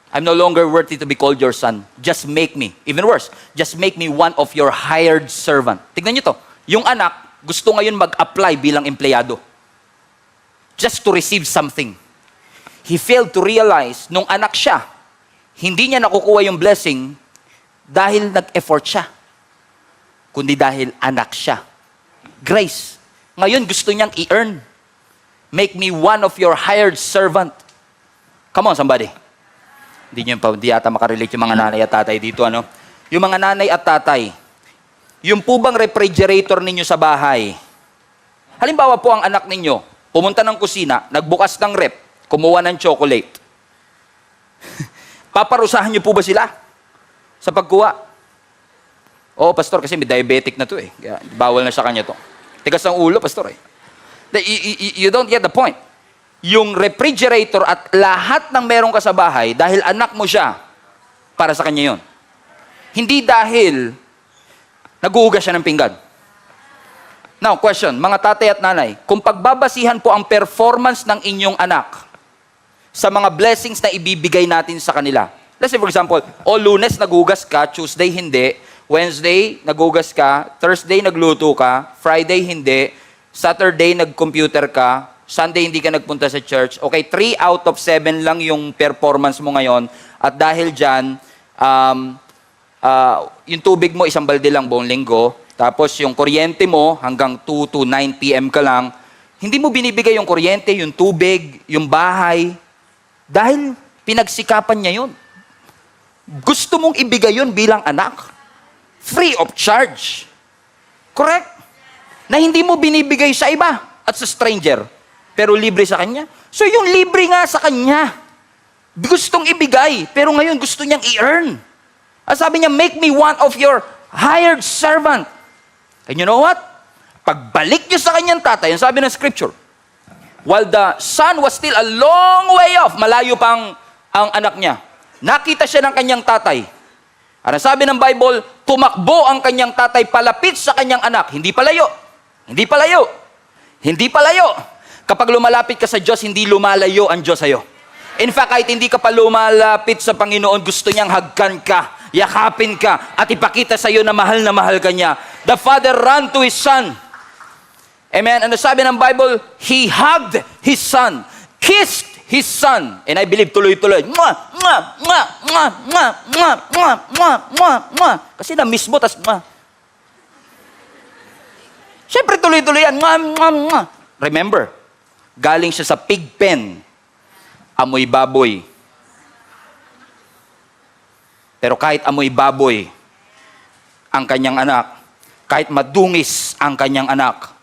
I'm no longer worthy to be called your son. Just make me, even worse, just make me one of your hired servant. Tignan niyo to. Yung anak, gusto ngayon mag-apply bilang empleyado. Just to receive something. He failed to realize, nung anak siya, hindi niya nakukuha yung blessing dahil nag-effort siya, kundi dahil anak siya. Grace. Ngayon gusto niyang i-earn. Make me one of your hired servant. Come on, somebody. Hindi yata makarelate yung mga nanay at tatay dito, ano? Yung mga nanay at tatay, yung po bang refrigerator ninyo sa bahay, halimbawa po ang anak ninyo, pumunta ng kusina, nagbukas ng rep, kumuha ng chocolate. Paparusahan niyo po ba sila sa pagkuha? Oo, pastor, kasi may diabetic na to eh. Kaya, bawal na sa kanya to. Tigas ng ulo, pastor eh. You don't get the point. Yung refrigerator at lahat ng meron ka sa bahay, dahil anak mo siya, para sa kanya yon. Hindi dahil naghuhugas siya ng pinggan. Now, question, mga tatay at nanay, kung pagbabasihan po ang performance ng inyong anak sa mga blessings na ibibigay natin sa kanila. Let's say for example, Lunes naghugas ka, Tuesday hindi, Wednesday naghugas ka, Thursday nagluto ka, Friday hindi, Saturday nag-computer ka, Sunday hindi ka nagpunta sa church. Okay, 3 out of 7 lang yung performance mo ngayon. At dahil dyan, yung tubig mo, isang balde lang buong linggo. Tapos yung kuryente mo, hanggang 2 to 9 p.m. ka lang. Hindi mo binibigay yung kuryente, yung tubig, yung bahay. Dahil pinagsikapan niya yun. Gusto mong ibigay yun bilang anak. Free of charge. Correct? Na hindi mo binibigay sa iba at sa stranger. Pero libre sa kanya. So yung libre nga sa kanya, gustong ibigay, pero ngayon gusto niyang i-earn. At sabi niya, make me one of your hired servant. And you know what? Pagbalik niyo sa kanyang tatay, ang sabi ng scripture, while the son was still a long way off, malayo pang ang anak niya, nakita siya ng kanyang tatay. At ang sabi ng Bible, tumakbo ang kanyang tatay palapit sa kanyang anak. Hindi palayo. Hindi palayo. Hindi palayo. Kapag lumalapit ka sa Diyos, hindi lumalayo ang Diyos sa'yo. In fact, kahit hindi ka pa lumalapit sa Panginoon, gusto niyang hagkan ka, yakapin ka, at ipakita sa'yo na mahal ka niya. The Father ran to His Son. Amen? Ano sabi ng Bible? He hugged His Son, kissed His Son. And I believe tuloy-tuloy. Mwah! Mwah! Mwah! Mwah! Mwah! Mwah! Mwah! Mwah! Mwah! Mwah! Kasi na-miss mo, tas mwah. Siyempre tuloy-tuloy yan. Mwah! Mwah! Mwah! Remember, galing siya sa pig pen, amoy baboy. Pero kahit amoy baboy ang kanyang anak, kahit madungis ang kanyang anak,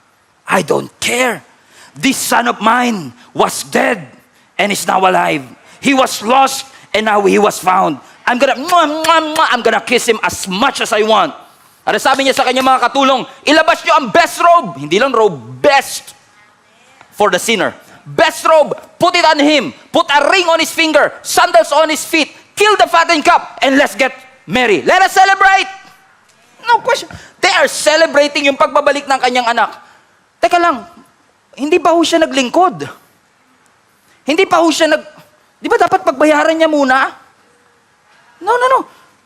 I don't care. This son of mine was dead and is now alive. He was lost and now he was found. I'm gonna kiss him as much as I want. At sabi niya sa kanyang mga katulong, ilabas niyo ang best robe. Hindi lang robe, best for the sinner. Best robe, put it on him. Put a ring on his finger, sandals on his feet. Kill the fattened calf, and let's get merry. Let us celebrate. No question. They are celebrating yung pagbabalik ng kanyang anak. Teka lang, hindi pa ho siya naglingkod. Hindi pa ho siya Di ba dapat pagbayaran niya muna? No.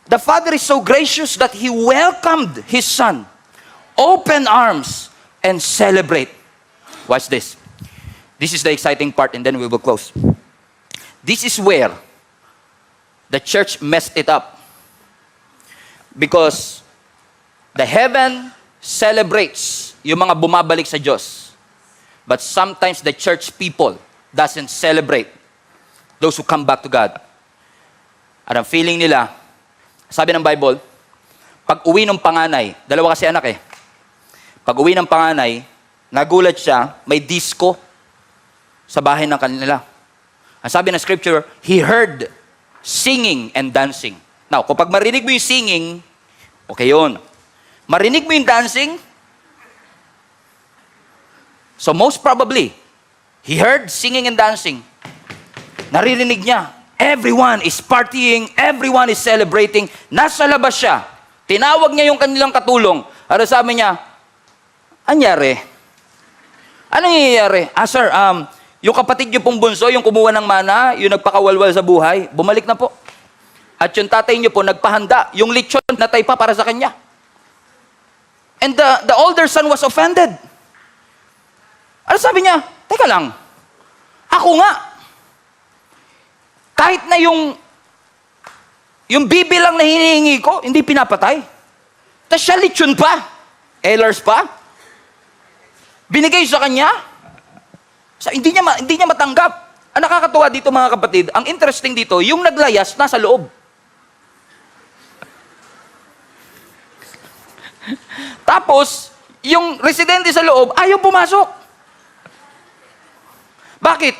The father is so gracious that he welcomed his son open arms, and celebrate. Watch this. This is the exciting part, and then we will close. This is where the church messed it up. Because the heaven celebrates yung mga bumabalik sa Diyos. But sometimes the church people doesn't celebrate those who come back to God. At ang feeling nila, sabi ng Bible, pag uwi ng panganay, dalawa kasi anak eh. Pag uwi ng panganay, nagulat siya, may disco sa bahay ng kanila. Ang sabi ng scripture, he heard singing and dancing. Now, kapag marinig mo yung singing, okay yun. Marinig mo yung dancing, so most probably, he heard singing and dancing. Naririnig niya, everyone is partying, everyone is celebrating. Nasa labas siya. Tinawag niya yung kanilang katulong. Ano sabi niya? Anyari? Anong nangyayari? Sir, yung kapatid niyo pong bunso, yung kumuha ng mana, yung nagpakawalwal sa buhay, bumalik na po. At yung tatay niyo po, nagpahanda. Yung lechon na pa para sa kanya. And the older son was offended. Ano sabi niya? Teka lang. Ako nga. Kahit na yung bibi lang na hinihingi ko, hindi pinapatay. Tapos siya lechon pa. Ehlers pa. Binigay sa kanya. So, hindi niya matanggap. Ang nakakatuwa dito mga kapatid, ang interesting dito, yung naglayas nasa loob. Tapos, yung residente sa loob, ayaw pumasok. Bakit?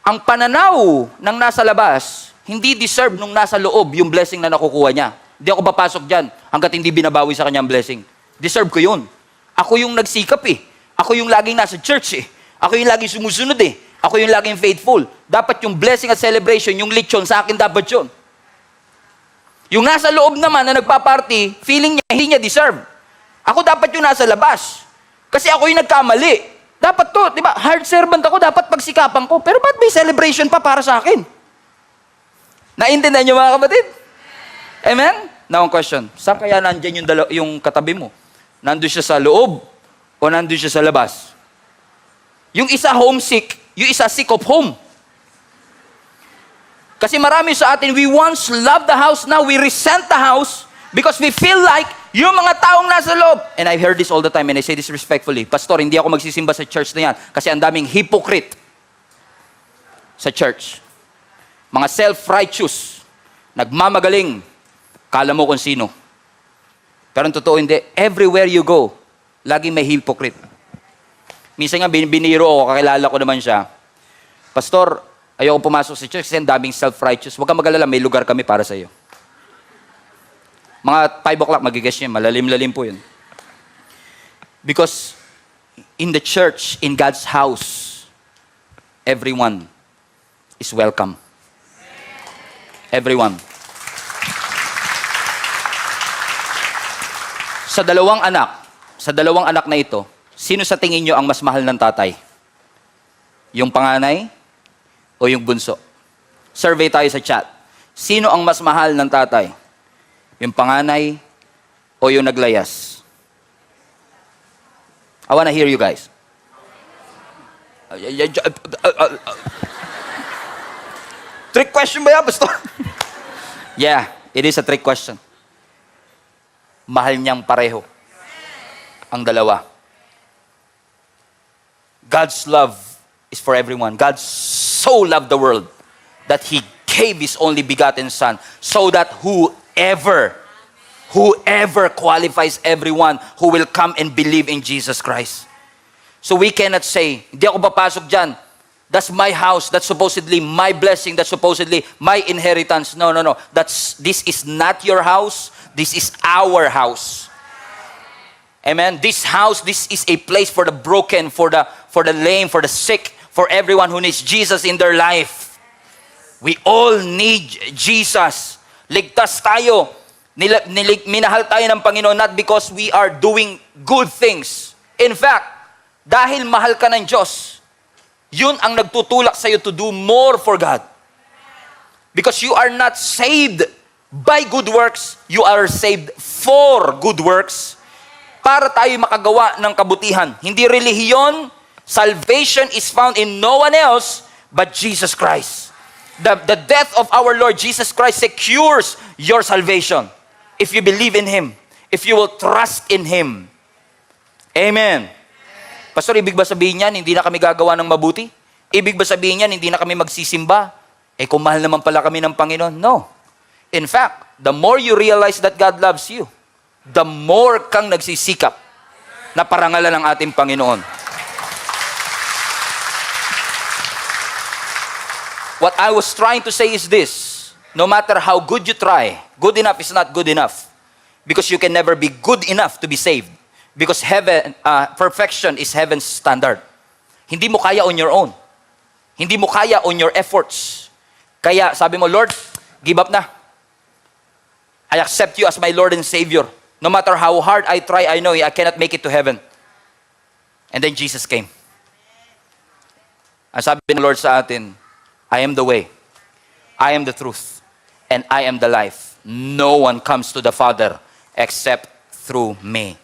Ang pananaw ng nasa labas, hindi deserve nung nasa loob yung blessing na nakukuha niya. Hindi ako papasok dyan hanggat hindi binabawi sa kanya ang blessing. Deserve ko yun. Ako yung nagsikap eh. Ako yung laging nasa church eh. Ako yung laging sumusunod eh. Ako yung laging faithful. Dapat yung blessing at celebration, yung lechon, sa akin dapat yun. Yung nasa loob naman na nagpa-party, feeling niya, hindi niya deserve. Ako dapat yung nasa labas. Kasi ako yung nagkamali. Dapat to, di ba? Hard servant ako, dapat pagsikapan ko. Pero ba't may celebration pa para sa akin? Naintindihan niyo mga kapatid? Amen? Now, ang question, saan kaya nandyan yung katabi mo? Nandun siya sa loob o nandun siya sa labas? Yung isa homesick, yung isa sick of home. Kasi marami sa atin, we once loved the house, now we resent the house because we feel like yung mga taong nasa loob. And I've heard this all the time and I say this respectfully. Pastor, hindi ako magsisimba sa church na yan kasi ang daming hypocrite sa church. Mga self-righteous, nagmamagaling, kala mo kung sino. Pero ang totoo hindi, everywhere you go, laging may hypocrite. Minsan nga, biniro ako, kakilala ko naman siya. Pastor, ayoko pumasok sa church kasi ang daming self-righteous. Huwag kang mag-alala, may lugar kami para sa iyo. Mga 5 o'clock, magigas niya, malalim-lalim po yun. Because in the church, in God's house, everyone is welcome. Everyone. Sa dalawang anak na ito, sino sa tingin nyo ang mas mahal ng tatay? Yung panganay o yung bunso? Survey tayo sa chat. Sino ang mas mahal ng tatay? Yung panganay o yung naglayas? I wanna hear you guys. Trick question ba yan, Pastor? Yeah, it is a trick question. Mahal niyang pareho ang dalawa. God's love is for everyone. God so loved the world that He gave His only begotten Son so that whoever qualifies everyone who will come and believe in Jesus Christ. So we cannot say, hindi ako papasok dyan. That's my house. That's supposedly my blessing. That's supposedly my inheritance. No. This is not your house. This is our house. Amen. This house, this is a place for the broken, for the lame, for the sick, for everyone who needs Jesus in their life. We all need Jesus. Ligtas tayo. Minahal tayo ng Panginoon not because we are doing good things. In fact, dahil mahal ka ng Diyos, yun ang nagtutulak sa'yo to do more for God. Because you are not saved by good works, you are saved for good works. para tayo makagawa ng kabutihan. Hindi relihiyon. Salvation is found in no one else but Jesus Christ. The death of our Lord Jesus Christ secures your salvation. If you believe in Him. If you will trust in Him. Amen. Pastor, ibig ba sabihin niyan, hindi na kami gagawa ng mabuti? Ibig ba sabihin niyan, hindi na kami magsisimba? Kung mahal naman pala kami ng Panginoon. No. In fact, the more you realize that God loves you, the more kang nagsisikap na parangalan ng ating Panginoon. What I was trying to say is this: no matter how good you try, good enough is not good enough. Because you can never be good enough to be saved. Because perfection is heaven's standard. Hindi mo kaya on your own. Hindi mo kaya on your efforts. Kaya sabi mo, Lord, give up na. I accept you as my Lord and Savior. No matter how hard I try, I know I cannot make it to heaven. And then Jesus came. Ang sabi ng Lord sa atin, I am the way, I am the truth, and I am the life. No one comes to the Father except through me.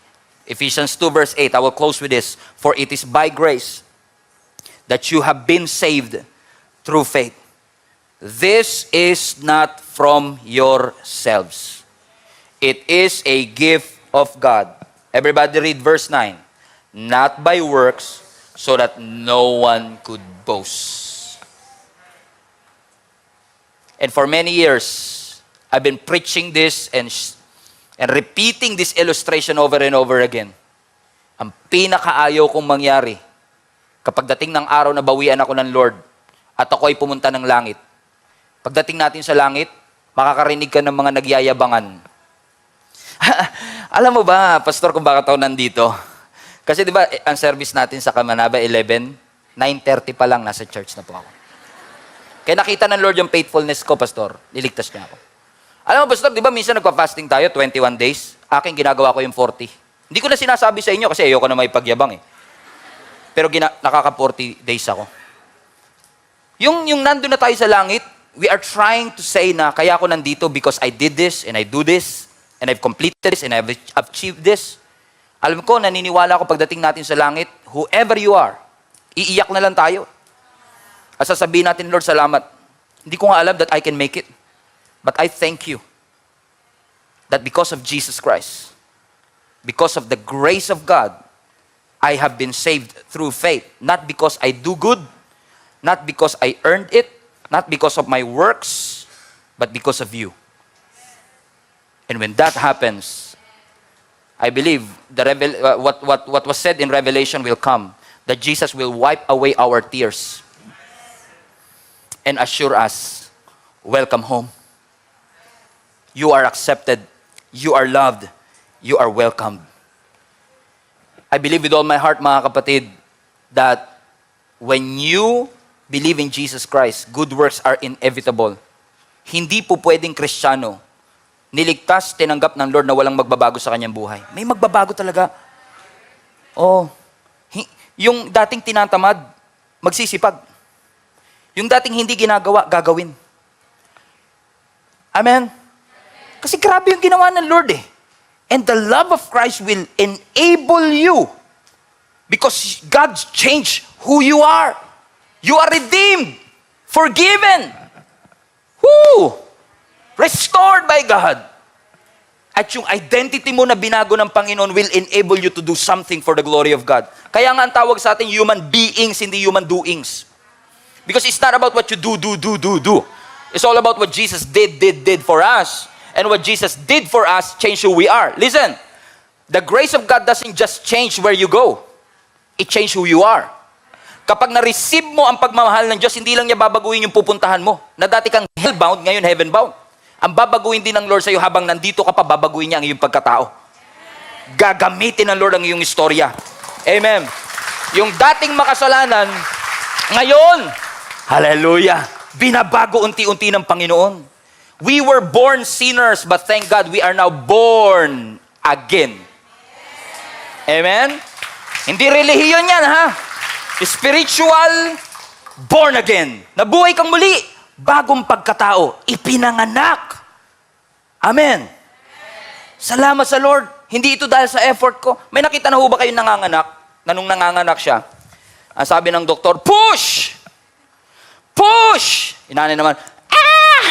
Ephesians 2 verse 8, I will close with this. For it is by grace that you have been saved through faith. This is not from yourselves. It is a gift of God. Everybody read verse 9. Not by works, so that no one could boast. And for many years, I've been preaching this and repeating this illustration over and over again. Ang pinakaayaw kong mangyari, kapag dating ng araw na bawian ako ng Lord at ako ay pumunta ng langit, pagdating natin sa langit, makakarinig ka ng mga nagyayabangan. Alam mo ba, Pastor, kung bakit ako nandito? Kasi di ba, ang service natin sa Kamanaba 11, 9:30 pa lang nasa church na po ako. Kaya nakita ng Lord yung faithfulness ko, Pastor. Niligtas niya ako. Alam mo, Pastor, di ba minsan nagpa-fasting tayo, 21 days? Aking ginagawa ko yung 40. Hindi ko na sinasabi sa inyo kasi ayoko na may pagyabang eh. Pero nakaka-40 days ako. Yung nandun na tayo sa langit, we are trying to say na kaya ako nandito because I did this and I do this and I've completed this and I've achieved this. Alam ko, naniniwala ako pagdating natin sa langit, whoever you are, iiyak na lang tayo. At sasabihin natin, Lord, salamat. Hindi ko nga alam that I can make it. But I thank you that because of Jesus Christ, because of the grace of God, I have been saved through faith. Not because I do good, not because I earned it, not because of my works, but because of you. And when that happens, I believe what was said in Revelation will come, that Jesus will wipe away our tears and assure us, welcome home. You are accepted. You are loved. You are welcomed. I believe with all my heart, mga kapatid, that when you believe in Jesus Christ, good works are inevitable. Hindi po pwedeng Kristiyano, niligtas, tinanggap ng Lord na walang magbabago sa kanyang buhay. May magbabago talaga. Yung dating tinatamad, magsisipag. Yung dating hindi ginagawa, gagawin. Amen? Kasi grabe yung ginawa ng Lord eh. And the love of Christ will enable you because God changed who you are. You are redeemed, forgiven, restored by God. At yung identity mo na binago ng Panginoon will enable you to do something for the glory of God. Kaya nga ang tawag sa atin, human beings, hindi human doings. Because it's not about what you do. It's all about what Jesus did for us. And what Jesus did for us changed who we are. Listen, the grace of God doesn't just change where you go. It changed who you are. Kapag na-receive mo ang pagmamahal ng Diyos, hindi lang niya babaguhin yung pupuntahan mo. Na dati kang hellbound, ngayon heavenbound. Ang babaguhin din ng Lord sa'yo habang nandito ka pa, babaguhin niya ang iyong pagkatao. Gagamitin ng Lord ang iyong istorya. Amen. Yung dating makasalanan, ngayon, hallelujah, binabago unti-unti ng Panginoon. We were born sinners, but thank God we are now born again. Amen? Hindi relihiyon yan, ha? Spiritual, born again. Nabuhay kang muli. Bagong pagkatao, ipinanganak. Amen. Salamat sa Lord. Hindi ito dahil sa effort ko. May nakita na ho ba kayong nanganganak? Na nung nanganganak siya, ang sabi ng doktor, push! Push! Inanay naman, ah!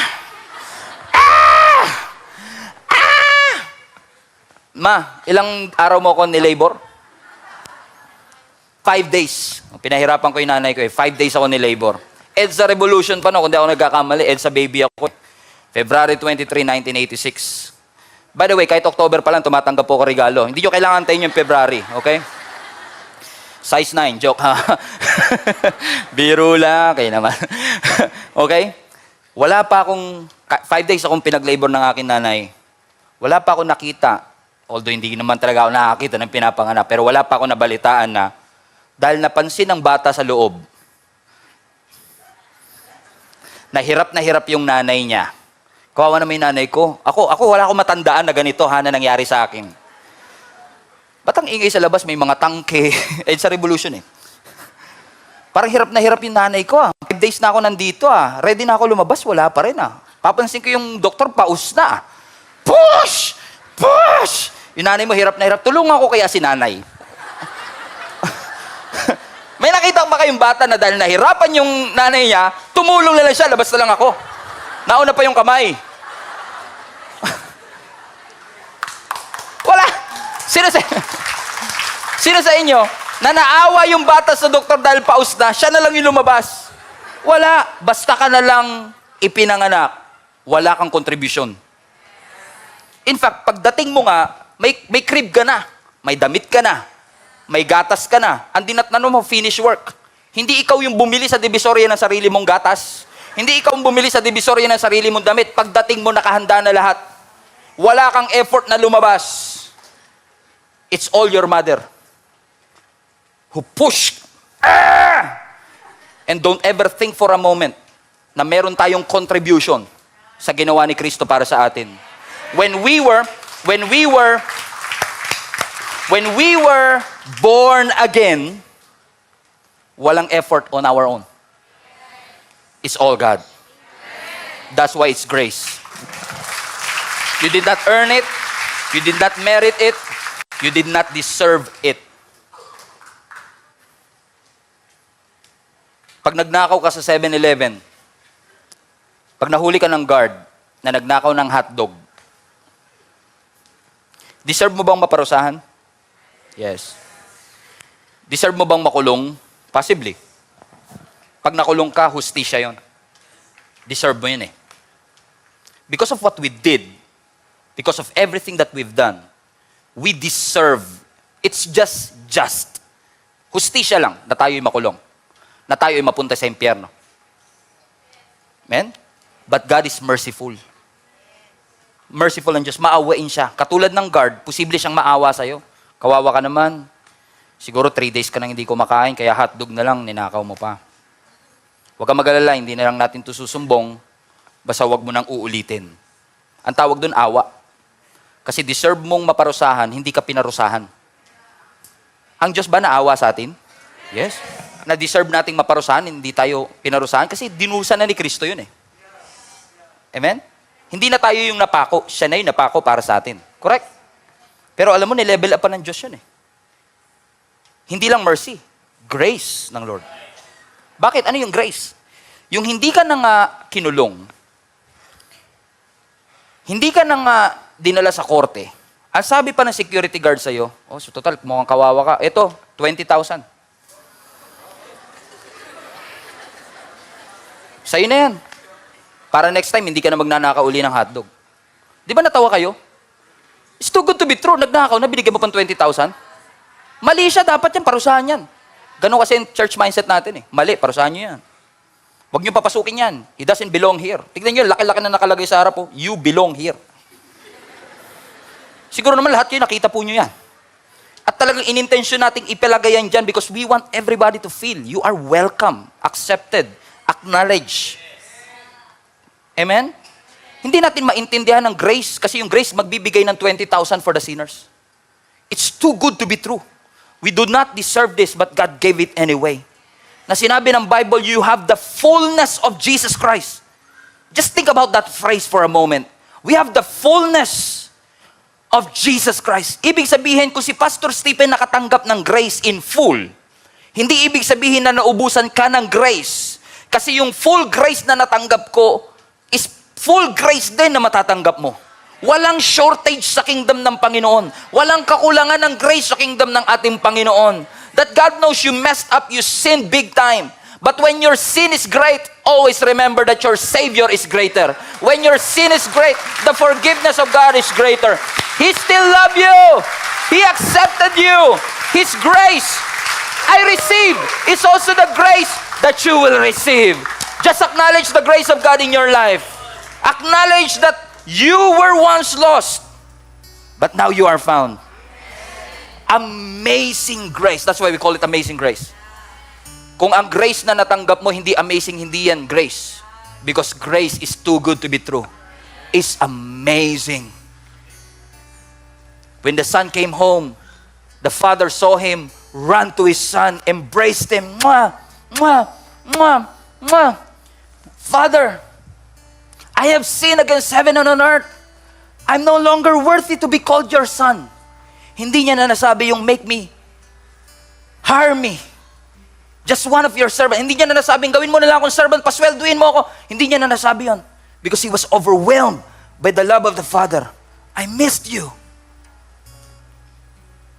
Ah! Ah! Ma, ilang araw mo ako ni-labor? 5 days. Pinahirapan ko yung nanay ko 5 days ako ni-labor. EDSA Revolution pa no, kung di ako nagkakamali. EDSA baby ako. February 23, 1986. By the way, kahit October pa lang, tumatanggap po ko regalo. Hindi nyo kailangan antayin yung February, okay? Size 9, joke ha. Biro lang, kayo naman. Okay? Wala pa akong, 5 days akong pinag-labor ng akin nanay. Wala pa akong nakita, although hindi naman talaga ako nakakita ng pinapanganak, pero wala pa akong nabalitaan na dahil napansin ng bata sa loob, na hirap yung nanay niya. Kawawa naman yung nanay ko. Ako wala akong matandaan na ganito na nangyari sa akin. Ba't ang ingay sa labas, may mga tangke? Sa revolution Parang hirap yung nanay ko 5 days na ako nandito Ready na ako lumabas, wala pa rin Papansin ko yung doktor, paus na Push! Push! Yung nanay mo hirap na hirap. Tulungan ko kaya si nanay. May nakita ba kayong bata na dahil nahirapan yung nanay niya, tumulong na lang siya, labas na lang ako. Nauna pa yung kamay. Wala. Sino sa inyo na naawa yung bata sa doktor dahil paus na, siya na lang yung lumabas? Wala. Basta ka na lang ipinanganak, wala kang contribution. In fact, pagdating mo nga, may crib ka na, may damit ka na, may gatas ka na, andin at mo, finish work. Hindi ikaw yung bumili sa divisorya ng sarili mong gatas. Hindi ikaw yung bumili sa divisorya ng sarili mong damit. Pagdating mo, nakahanda na lahat. Wala kang effort na lumabas. It's all your mother who pushed. And don't ever think for a moment na meron tayong contribution sa ginawa ni Kristo para sa atin. When we were born again, walang effort on our own. It's all God. That's why it's grace. You did not earn it. You did not merit it. You did not deserve it. Pag nagnakaw ka sa 7-Eleven, pag nahuli ka ng guard na nagnakaw ng hotdog, deserve mo bang maparusahan? Yes. Deserve mo bang makulong? Possibly. Pag nakulong ka, hustisya yon. Deserve mo yun Because of what we did, because of everything that we've done, we deserve. It's just. Hustisya lang na tayo'y makulong. Na tayo'y mapunta sa impyerno. Amen? But God is merciful. Merciful ang Diyos. Maawain siya. Katulad ng guard, posible siyang maawa sa'yo. Kawawa ka naman. Siguro 3 days ka nang hindi kumakain, kaya hotdog na lang, ninakaw mo pa. Huwag kang mag-alala, hindi na lang natin ito susumbong, basta huwag mo nang uulitin. Ang tawag doon, awa. Kasi deserve mong maparusahan, hindi ka pinarusahan. Ang Diyos ba naawa sa atin? Yes. Na-deserve nating maparusahan, hindi tayo pinarusahan, kasi dinusa na ni Kristo yun Amen? Hindi na tayo yung napako, siya na yung napako para sa atin. Correct? Pero alam mo, nilevel up pa ng Diyos yun Hindi lang mercy, grace ng Lord. Bakit? Ano yung grace? Yung hindi ka nang kinulong, hindi ka nang dinala sa korte, ang sabi pa ng security guard sa'yo, so total, mukhang kawawa ka, ito, 20,000. Sa'yo na yan. Para next time, hindi ka na magnanakaw uli ng hotdog. Di ba natawa kayo? It's too good to be true. Nagnakaw na, binigyan mo pang 20,000. Mali siya, dapat yan, parusahan yan. Ganon kasi yung church mindset natin Mali, parusahan nyo yan. Huwag nyo papasukin yan. He doesn't belong here. Tignan nyo, laki-laki na nakalagay sa harap You belong here. Siguro naman lahat kayo nakita po nyo yan. At talagang inintensyon nating ipalagay yan dyan because we want everybody to feel you are welcome, accepted, acknowledged. Amen? Hindi natin maintindihan ng grace kasi yung grace magbibigay ng 20,000 for the sinners. It's too good to be true. We do not deserve this, but God gave it anyway. Na sinabi ng Bible, you have the fullness of Jesus Christ. Just think about that phrase for a moment. We have the fullness of Jesus Christ. Ibig sabihin, kung si Pastor Stephen nakatanggap ng grace in full, hindi ibig sabihin na naubusan ka ng grace. Kasi yung full grace na natanggap ko is full grace din na matatanggap mo. Walang shortage sa kingdom ng Panginoon. Walang kakulangan ng grace sa kingdom ng ating Panginoon. That God knows you messed up, you sinned big time. But when your sin is great, always remember that your Savior is greater. When your sin is great, the forgiveness of God is greater. He still loves you. He accepted you. His grace I receive is also the grace that you will receive. Just acknowledge the grace of God in your life. Acknowledge that you were once lost, but now you are found. Amazing grace. That's why we call it amazing grace. Kung ang grace na natanggap mo hindi amazing, hindi yan grace. Because grace is too good to be true. It's amazing. When the son came home, the father saw him, ran to his son, embraced him. Mwah, mwah, mwah, mwah. Father, I have sinned against heaven and on earth. I'm no longer worthy to be called your son. Hindi niya na nasabi yung make me, hire me. Just one of your servants. Hindi niya na nasabing, gawin mo na lang akong servant, paswelduin mo ako. Hindi niya na nasabi yun. Because he was overwhelmed by the love of the Father. I missed you.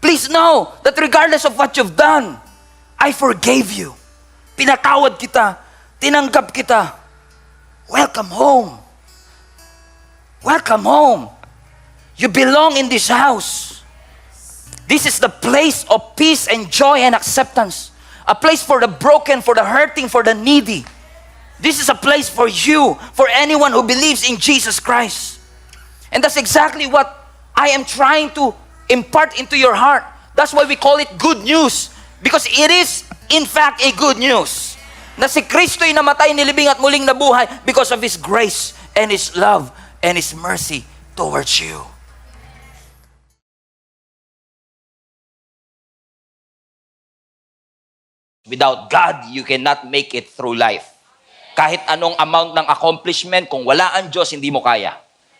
Please know that regardless of what you've done, I forgave you. Pinatawad kita. Tinanggap kita. Welcome home. Welcome home. You belong in this house. This is the place of peace and joy and acceptance. A place for the broken, for the hurting, for the needy. This is a place for you, for anyone who believes in Jesus Christ. And that's exactly what I am trying to impart into your heart. That's why we call it good news. Because it is, in fact, a good news. Na si Kristo'y namatay, nilibing at muling nabuhay because of His grace and His love and His mercy towards you. Without God, you cannot make it through life. Kahit anong amount ng accomplishment, kung wala ang Diyos, hindi mo kaya.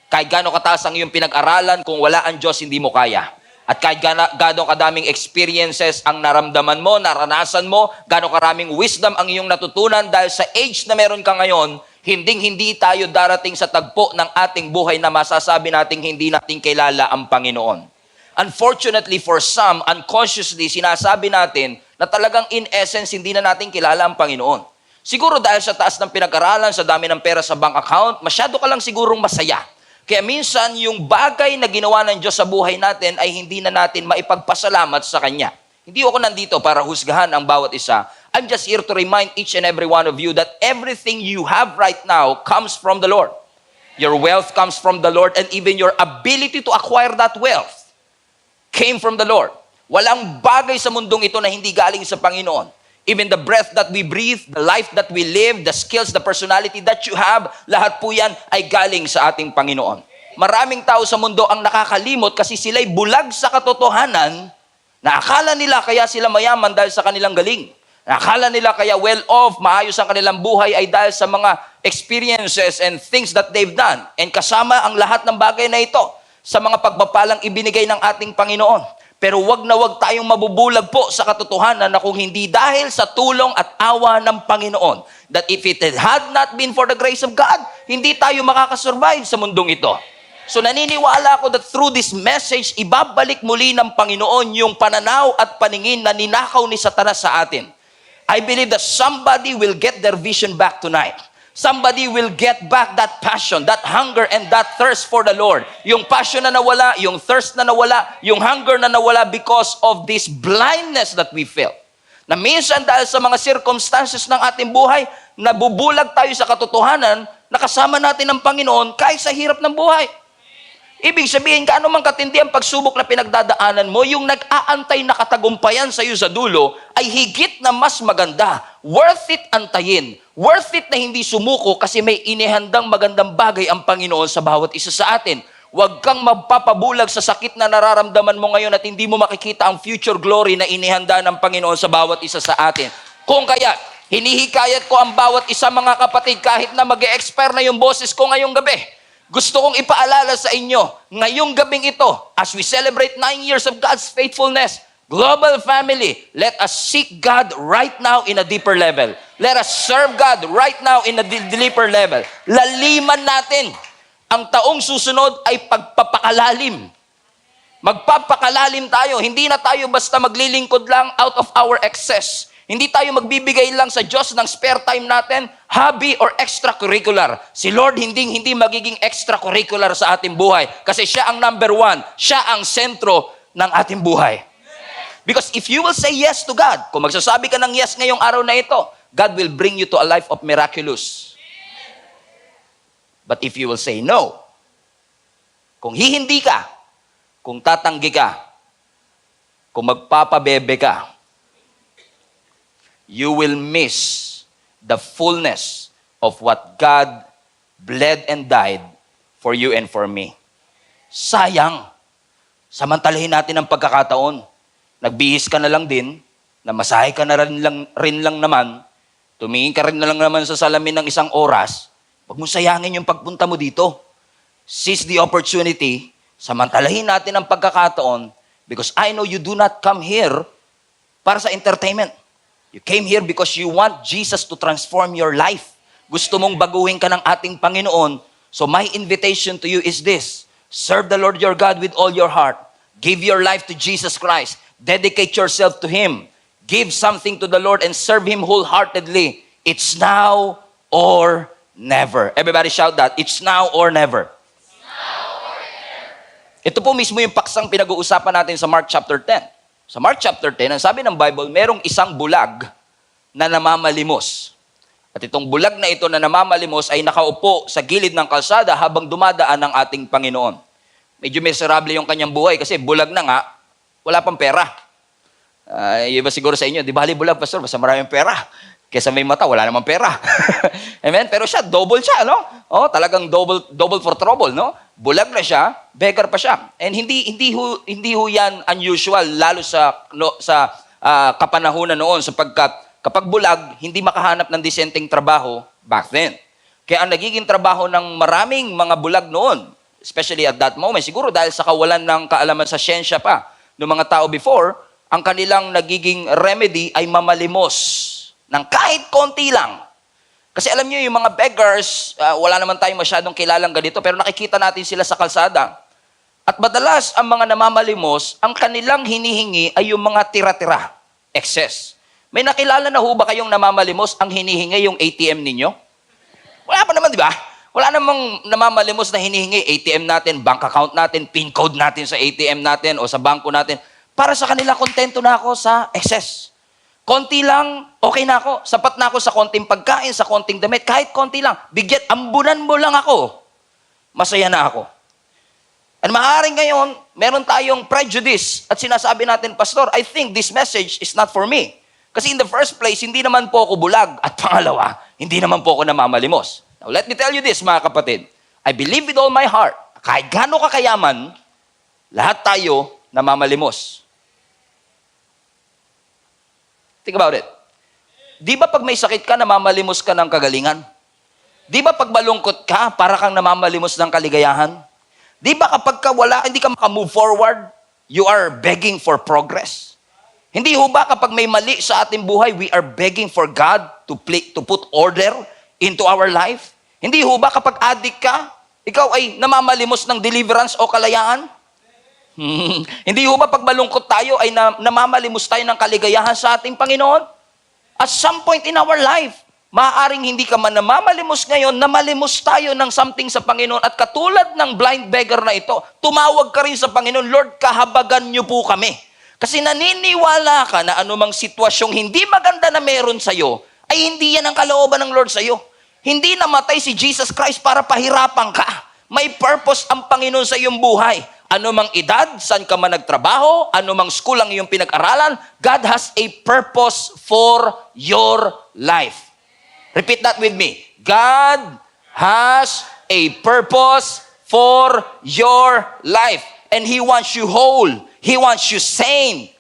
Kahit gano'ng kataas ang iyong pinag-aralan, kung wala ang Diyos, hindi mo kaya. At kahit gano'ng kadaming experiences ang naramdaman mo, naranasan mo, gano'ng karaming wisdom ang iyong natutunan dahil sa age na meron ka ngayon, hinding-hindi tayo darating sa tagpo ng ating buhay na masasabi nating hindi natin kilala ang Panginoon. Unfortunately for some, unconsciously, sinasabi natin na talagang in essence, hindi na natin kilala ang Panginoon. Siguro dahil sa taas ng pinag-aralan, sa dami ng pera sa bank account, masyado ka lang sigurong masaya. Kaya minsan, yung bagay na ginawa ng Diyos sa buhay natin ay hindi na natin maipagpasalamat sa Kanya. Hindi ako nandito para husgahan ang bawat isa. I'm just here to remind each and every one of you that everything you have right now comes from the Lord. Your wealth comes from the Lord, and even your ability to acquire that wealth came from the Lord. Walang bagay sa mundong ito na hindi galing sa Panginoon. Even the breath that we breathe, the life that we live, the skills, the personality that you have, lahat po yan ay galing sa ating Panginoon. Maraming tao sa mundo ang nakakalimot kasi sila'y bulag sa katotohanan na akala nila kaya sila mayaman dahil sa kanilang galing. Akala nila kaya well-off, maayos ang kanilang buhay ay dahil sa mga experiences and things that they've done. And kasama ang lahat ng bagay na ito sa mga pagpapalang ibinigay ng ating Panginoon. Pero wag na wag tayong mabubulag po sa katotohanan na kung hindi dahil sa tulong at awa ng Panginoon. That if it had not been for the grace of God, hindi tayo makakasurvive sa mundong ito. So naniniwala ako that through this message, ibabalik muli ng Panginoon yung pananaw at paningin na ninakaw ni Satanas sa atin. I believe that somebody will get their vision back tonight. Somebody will get back that passion, that hunger, and that thirst for the Lord. Yung passion na nawala, yung thirst na nawala, yung hunger na nawala because of this blindness that we felt. Na minsan dahil sa mga circumstances ng ating buhay, nabubulag tayo sa katotohanan na kasama natin ang Panginoon kahit sa hirap ng buhay. Ibig sabihin, kaano man katindi ang pagsubok na pinagdadaanan mo, yung nag-aantay na katagumpayan sa iyo sa dulo ay higit na mas maganda. Worth it antayin. Worth it na hindi sumuko kasi may inihandang magandang bagay ang Panginoon sa bawat isa sa atin. Huwag kang magpapabulag sa sakit na nararamdaman mo ngayon at hindi mo makikita ang future glory na inihanda ng Panginoon sa bawat isa sa atin. Kung kaya, hinihikayat ko ang bawat isa mga kapatid kahit na mag-e-expire na yung boses ko ngayong gabi. gusto kong ipaalala sa inyo, ngayong gabing ito, as we celebrate 9 years of God's faithfulness, global family, let us seek God right now in a deeper level. Let us serve God right now in a deeper level. Laliman natin. Ang taong susunod ay pagpapakalalim. Magpapakalalim tayo. Hindi na tayo basta maglilingkod lang out of our excess. Hindi tayo magbibigay lang sa Diyos ng spare time natin, hobby or extracurricular. Si Lord hindi magiging extracurricular sa ating buhay kasi siya ang number one. Siya ang sentro ng ating buhay. Because if you will say yes to God, kung magsasabi ka ng yes ngayong araw na ito, God will bring you to a life of miraculous. But if you will say no, kung hihindi ka, kung tatanggi ka, kung magpapabebe ka, you will miss the fullness of what God bled and died for you and for me. Sayang. Samantalahin natin ang pagkakataon. Nagbihis ka na lang din, namasahe ka na rin lang naman, tumingin ka rin na lang naman sa salamin ng isang oras, huwag mo sayangin yung pagpunta mo dito. Seize the opportunity, samantalahin natin ang pagkakataon, because I know you do not come here para sa entertainment. You came here because you want Jesus to transform your life. Gusto mong baguhin ka ng ating Panginoon. So my invitation to you is this: serve the Lord your God with all your heart. Give your life to Jesus Christ. Dedicate yourself to Him. Give something to the Lord and serve Him wholeheartedly. It's now or never. Everybody shout that. It's now or never. Ito po mismo yung paksang pinag-uusapan natin sa Mark chapter 10. Sa Mark chapter 10, ang sabi ng Bible, merong isang bulag na namamalimos. At itong bulag na ito na namamalimos ay nakaupo sa gilid ng kalsada habang dumadaan ang ating Panginoon. Medyo miserable yung kanyang buhay kasi bulag na nga, wala pang pera. Iba siguro sa inyo, di ba bulag, pastor, basta maraming pera. Kesa may mata, wala namang pera. Amen? Pero siya, double siya, no? Oh, talagang double for trouble, no? Bulag na siya, beggar pa siya. And hindi ho yan unusual, lalo sa kapanahunan noon, sapagkat kapag bulag, hindi makahanap ng disenteng trabaho back then. Kaya ang nagiging trabaho ng maraming mga bulag noon, especially at that moment, siguro dahil sa kawalan ng kaalaman sa siyensya pa ng mga tao before, ang kanilang nagiging remedy ay mamalimos ng kahit konti lang. Kasi alam niyo, yung mga beggars, wala naman tayong masyadong kilalang ganito, pero nakikita natin sila sa kalsada. At madalas, ang mga namamalimos, ang kanilang hinihingi ay yung mga tira-tira, excess. May nakilala na ho ba kayong namamalimos, ang hinihingi yung ATM ninyo? Wala pa naman, di ba? Wala namang namamalimos na hinihingi ATM natin, bank account natin, PIN code natin sa ATM natin o sa bangko natin. Para sa kanila, kontento na ako sa excess. Konti lang, okay na ako. Sapat na ako sa konting pagkain, sa konting damit. Kahit konti lang. Ambunan mo lang ako. Masaya na ako. At maaaring ngayon, meron tayong prejudice at sinasabi natin, Pastor, I think this message is not for me. Kasi in the first place, hindi naman po ako bulag. At pangalawa, hindi naman po ako namamalimos. Now, let me tell you this, mga kapatid. I believe with all my heart, kahit gaano kakayaman, lahat tayo namamalimos. Think about it. Di ba pag may sakit ka, namamalimos ka ng kagalingan? Di ba pag malungkot ka, para kang namamalimos ng kaligayahan? Di ba kapag hindi ka makamove forward, you are begging for progress? Hindi ho ba kapag may mali sa ating buhay, we are begging for God to put order into our life? Hindi ho ba kapag addict ka, ikaw ay namamalimos ng deliverance o kalayaan? Hindi ho ba pag malungkot tayo ay namamalimos tayo ng kaligayahan sa ating Panginoon? At some point in our life, maaaring hindi ka man namamalimos ngayon, namalimos tayo ng something sa Panginoon. At katulad ng blind beggar na ito, tumawag ka rin sa Panginoon, Lord, kahabagan niyo po kami. Kasi naniniwala ka na anumang sitwasyong hindi maganda na meron sa'yo, ay hindi yan ang kalooban ng Lord sa'yo. Hindi namatay si Jesus Christ para pahirapan ka. May purpose ang Panginoon sa iyong buhay. Ano mang edad, saan ka man nagtrabaho, ano mang school ang iyong pinag-aralan, God has a purpose for your life. Repeat that with me. God has a purpose for your life. And He wants you whole. He wants you sane.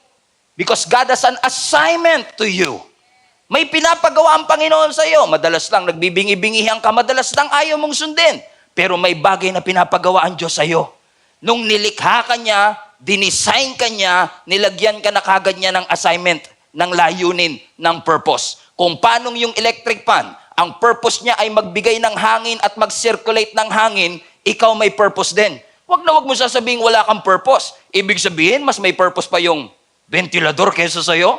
Because God has an assignment to you. May pinapagawa ang Panginoon sa iyo. Madalas lang nagbibingi-bingihan ka, madalas lang ayaw mong sundin. Pero may bagay na pinapagawa ang Diyos sa'yo. Nung nilikha ka niya, dinesign ka niya, nilagyan ka na kagad niya ng assignment, ng layunin, ng purpose. Kung paanong yung electric fan, ang purpose niya ay magbigay ng hangin at mag-circulate ng hangin, ikaw may purpose din. Huwag na huwag mo sasabihin wala kang purpose. Ibig sabihin, mas may purpose pa yung ventilador kaysa sa'yo?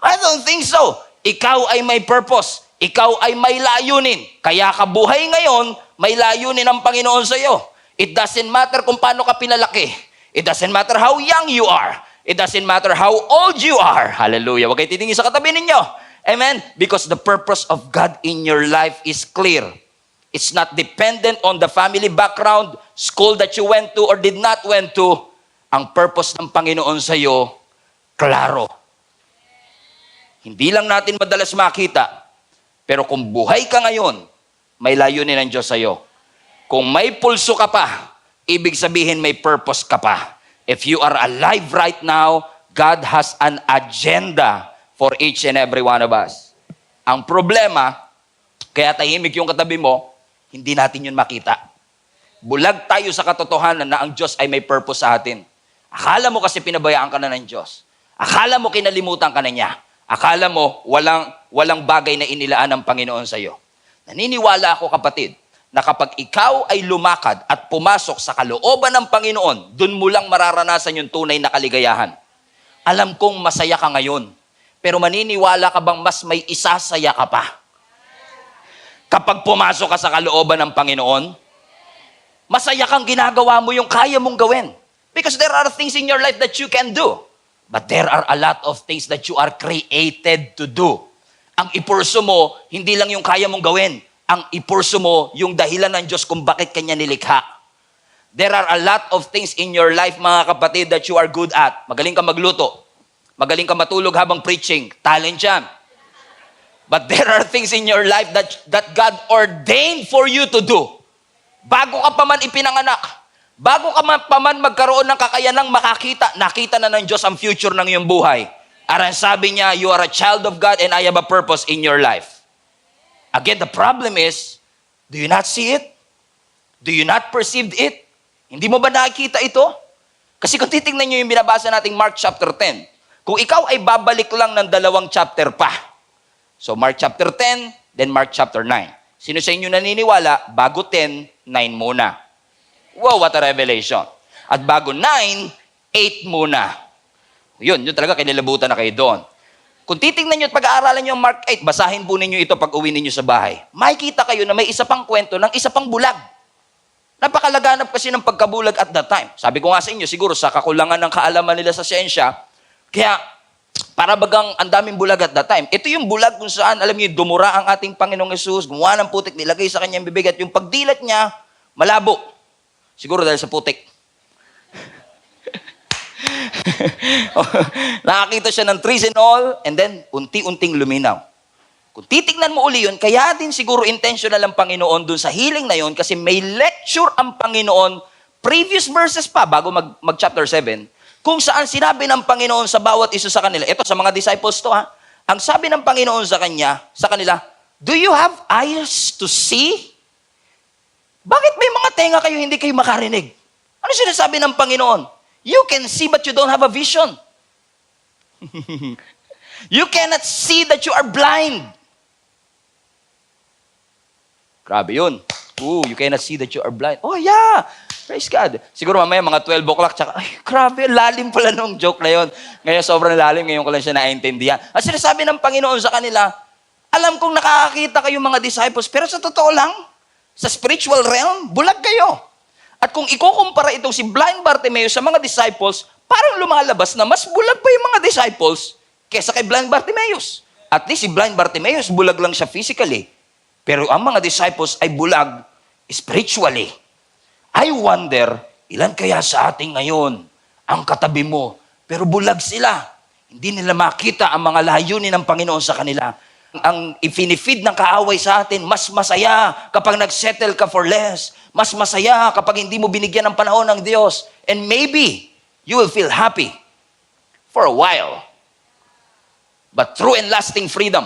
I don't think so. Ikaw ay may purpose. Ikaw ay may layunin. Kaya ka buhay ngayon, may layunin ang Panginoon sa'yo. It doesn't matter kung paano ka pinalaki. It doesn't matter how young you are. It doesn't matter how old you are. Hallelujah. Huwag kayo titingin sa katabi ninyo. Amen? Because the purpose of God in your life is clear. It's not dependent on the family background, school that you went to or did not went to. Ang purpose ng Panginoon sa'yo, klaro. Hindi lang natin madalas makita, pero kung buhay ka ngayon, may layunin ng Diyos sa'yo. Kung may pulso ka pa, ibig sabihin may purpose ka pa. If you are alive right now, God has an agenda for each and every one of us. Ang problema, kaya tahimik yung katabi mo, hindi natin yun makita. Bulag tayo sa katotohanan na ang Diyos ay may purpose sa atin. Akala mo kasi pinabayaan ka na ng Diyos. Akala mo kinalimutan ka na niya. Akala mo walang bagay na inilaan ng Panginoon sa iyo. Naniniwala ako, kapatid, na kapag ikaw ay lumakad at pumasok sa kalooban ng Panginoon, dun mo lang mararanasan yung tunay na kaligayahan. Alam kong masaya ka ngayon, pero maniniwala ka bang mas may isasaya ka pa? Kapag pumasok ka sa kalooban ng Panginoon, masaya kang ginagawa mo yung kaya mong gawin. Because there are things in your life that you can do. But there are a lot of things that you are created to do. Ang ipurso mo, hindi lang yung kaya mong gawin. Ang ipurso mo, yung dahilan ng Diyos kung bakit kanya nilikha. There are a lot of things in your life, mga kapatid, that you are good at. Magaling ka magluto. Magaling ka matulog habang preaching. Talent yan. But there are things in your life that God ordained for you to do. Bago ka pa man ipinanganak, bago ka pa man magkaroon ng kakayanang makakita, nakita na ng Diyos ang future ng iyong buhay. At ang sabi niya, you are a child of God and I have a purpose in your life. Again, the problem is, do you not see it? Do you not perceive it? Hindi mo ba nakikita ito? Kasi kung titingnan niyo yung binabasa nating Mark chapter 10, kung ikaw ay babalik lang ng 2 chapter pa. So Mark chapter 10, then Mark chapter 9. Sino sa inyo naniniwala, bago 10, 9 muna. Wow, what a revelation. At bago 9, 8 muna. Yun talaga, kinilabutan na kayo doon. Kung titingnan nyo at pag-aaralan nyo ang Mark 8, basahin po ninyo ito pag uwi ninyo sa bahay. Makikita kayo na may isa pang kwento ng isa pang bulag. Napakalaganap kasi ng pagkabulag at that time. Sabi ko nga sa inyo, siguro sa kakulangan ng kaalaman nila sa siyensya, kaya para bagang ang daming bulag at that time. Ito yung bulag kung saan, alam niyo, dumura ang ating Panginoong Yesus, gumawa ng putik, nilagay sa kanyang bibig at yung pagdilat niya, malabo. Siguro dahil sa putik. Nakakita siya ng trees and all, and then unti-unting luminaw. Kung titignan mo uli yun, kaya din siguro intentional ang Panginoon dun sa healing na yun kasi may lecture ang Panginoon, previous verses pa, bago mag chapter 7, kung saan sinabi ng Panginoon sa bawat isa sa kanila, ito sa mga disciples to ha, ang sabi ng Panginoon sa kanila, do you have eyes to see? Bakit may mga tenga kayo, hindi kayo makarinig? Ano sinasabi ng Panginoon? You can see but you don't have a vision. You cannot see that you are blind. Grabe yun. You cannot see that you are blind. Oh yeah, praise God. Siguro mamaya mga 12 o'clock, tsaka, ay grabe, lalim pala nung joke na yun. Ngayon sobrang lalim, ngayon ko lang siya naintindihan. At sinasabi ng Panginoon sa kanila, alam kong nakakakita kayong mga disciples, pero sa totoo lang, sa spiritual realm, bulag kayo. At kung ikukumpara itong si blind Bartimaeus sa mga disciples, parang lumalabas na mas bulag pa yung mga disciples kesa kay blind Bartimaeus. At least si blind Bartimaeus, bulag lang siya physically. Pero ang mga disciples ay bulag spiritually. I wonder, ilan kaya sa ating ngayon ang katabi mo, pero bulag sila. Hindi nila makita ang mga layunin ng Panginoon sa kanila. Ang ifinifeed ng kaaway sa atin, mas masaya kapag nagsettle ka for less. Mas masaya kapag hindi mo binigyan ng panahon ng Diyos. And maybe, you will feel happy for a while. But true and lasting freedom,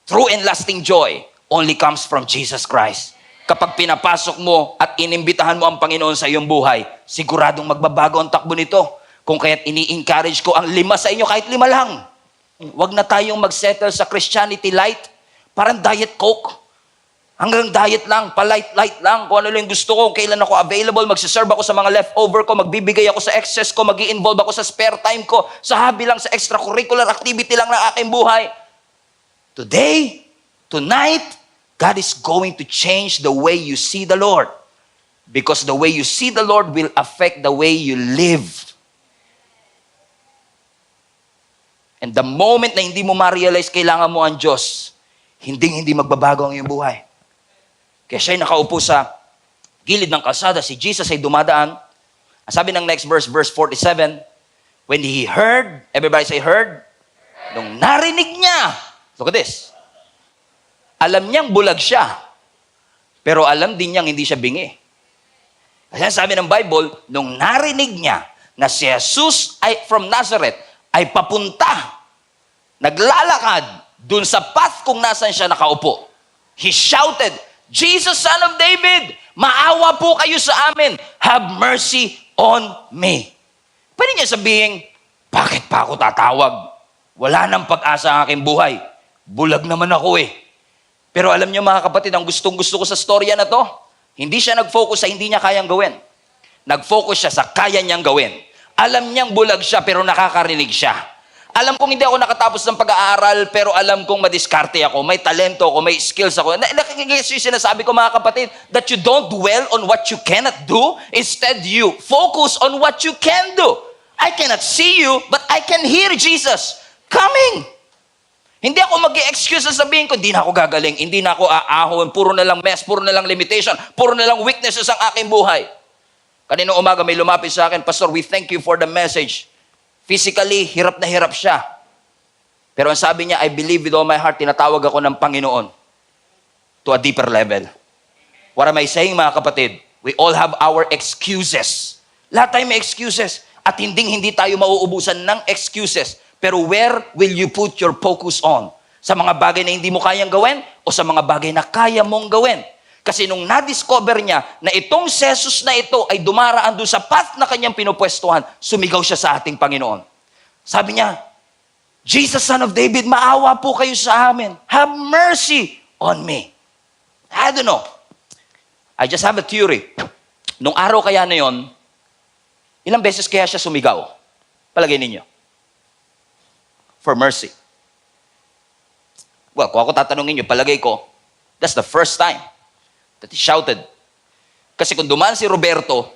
true and lasting joy, only comes from Jesus Christ. Kapag pinapasok mo at inimbitahan mo ang Panginoon sa iyong buhay, siguradong magbabago ang takbo nito. Kung kaya't ini-encourage ko ang 5 sa inyo, kahit 5 lang. Huwag na tayong mag-settle sa Christianity light. Parang Diet Coke. Hanggang diet lang, pa-light lang. Kung ano lang gusto ko, kailan ako available, magsiserve ako sa mga leftover ko, magbibigay ako sa excess ko, mag-i-involve ako sa spare time ko, sa hobby lang, sa extracurricular activity lang ng aking buhay. Today, tonight, God is going to change the way you see the Lord. Because the way you see the Lord will affect the way you live. And the moment na hindi mo ma-realize kailangan mo ang Diyos, hindi magbabago ang iyong buhay. Kaya siya'y nakaupo sa gilid ng kalsada, si Jesus ay dumadaan. Ang sabi ng next verse, verse 47, when he heard, everybody say heard? Nung narinig niya, look at this, alam niyang bulag siya, pero alam din niyang hindi siya bingi. Kasi sabi ng Bible, nung narinig niya na si Jesus ay from Nazareth, ay papunta, naglalakad dun sa path kung nasan siya nakaupo. He shouted, Jesus, Son of David, maawa po kayo sa amin. Have mercy on me. Pwede niya sabihin, bakit pa ako tatawag? Wala nang pag-asa ang aking buhay. Bulag naman ako eh. Pero alam niyo mga kapatid, ang gustong-gusto ko sa storya na to, hindi siya nag-focus sa hindi niya kayang gawin. Nag-focus siya sa kaya niyang gawin. Alam niyang bulag siya pero nakakarinig siya. Alam kong hindi ako nakatapos ng pag-aaral, pero alam kong madiskarte ako, may talento ako, may skills ako. Nakikigis yung sinasabi ko mga kapatid, that you don't dwell on what you cannot do, instead you focus on what you can do. I cannot see you, but I can hear Jesus coming. Hindi ako mag-i-excuse na sabihin ko, hindi na ako gagaling, hindi na ako aahon, puro na lang mess, puro na lang limitation, puro na lang weaknesses ang aking buhay. Kaninang umaga may lumapit sa akin, Pastor, we thank you for the message. Physically, hirap na hirap siya. Pero ang sabi niya, I believe with all my heart, tinatawag ako ng Panginoon to a deeper level. What am I saying mga kapatid? We all have our excuses. Lahat tayo may excuses. At hindi tayo mauubusan ng excuses. Pero where will you put your focus on? Sa mga bagay na hindi mo kayang gawin o sa mga bagay na kaya mong gawin? Kasi nung na-discover niya na itong Jesus na ito ay dumaraan doon sa path na kanyang pinupwestuhan, sumigaw siya sa ating Panginoon. Sabi niya, Jesus, Son of David, maawa po kayo sa amin. Have mercy on me. I don't know. I just have a theory. Nung araw kaya na yon, ilang beses kaya siya sumigaw? Palagay ninyo. For mercy. Well, kung ako tatanungin niyo, palagay ko, that's the first time that he shouted. Kasi kung dumaan si Roberto,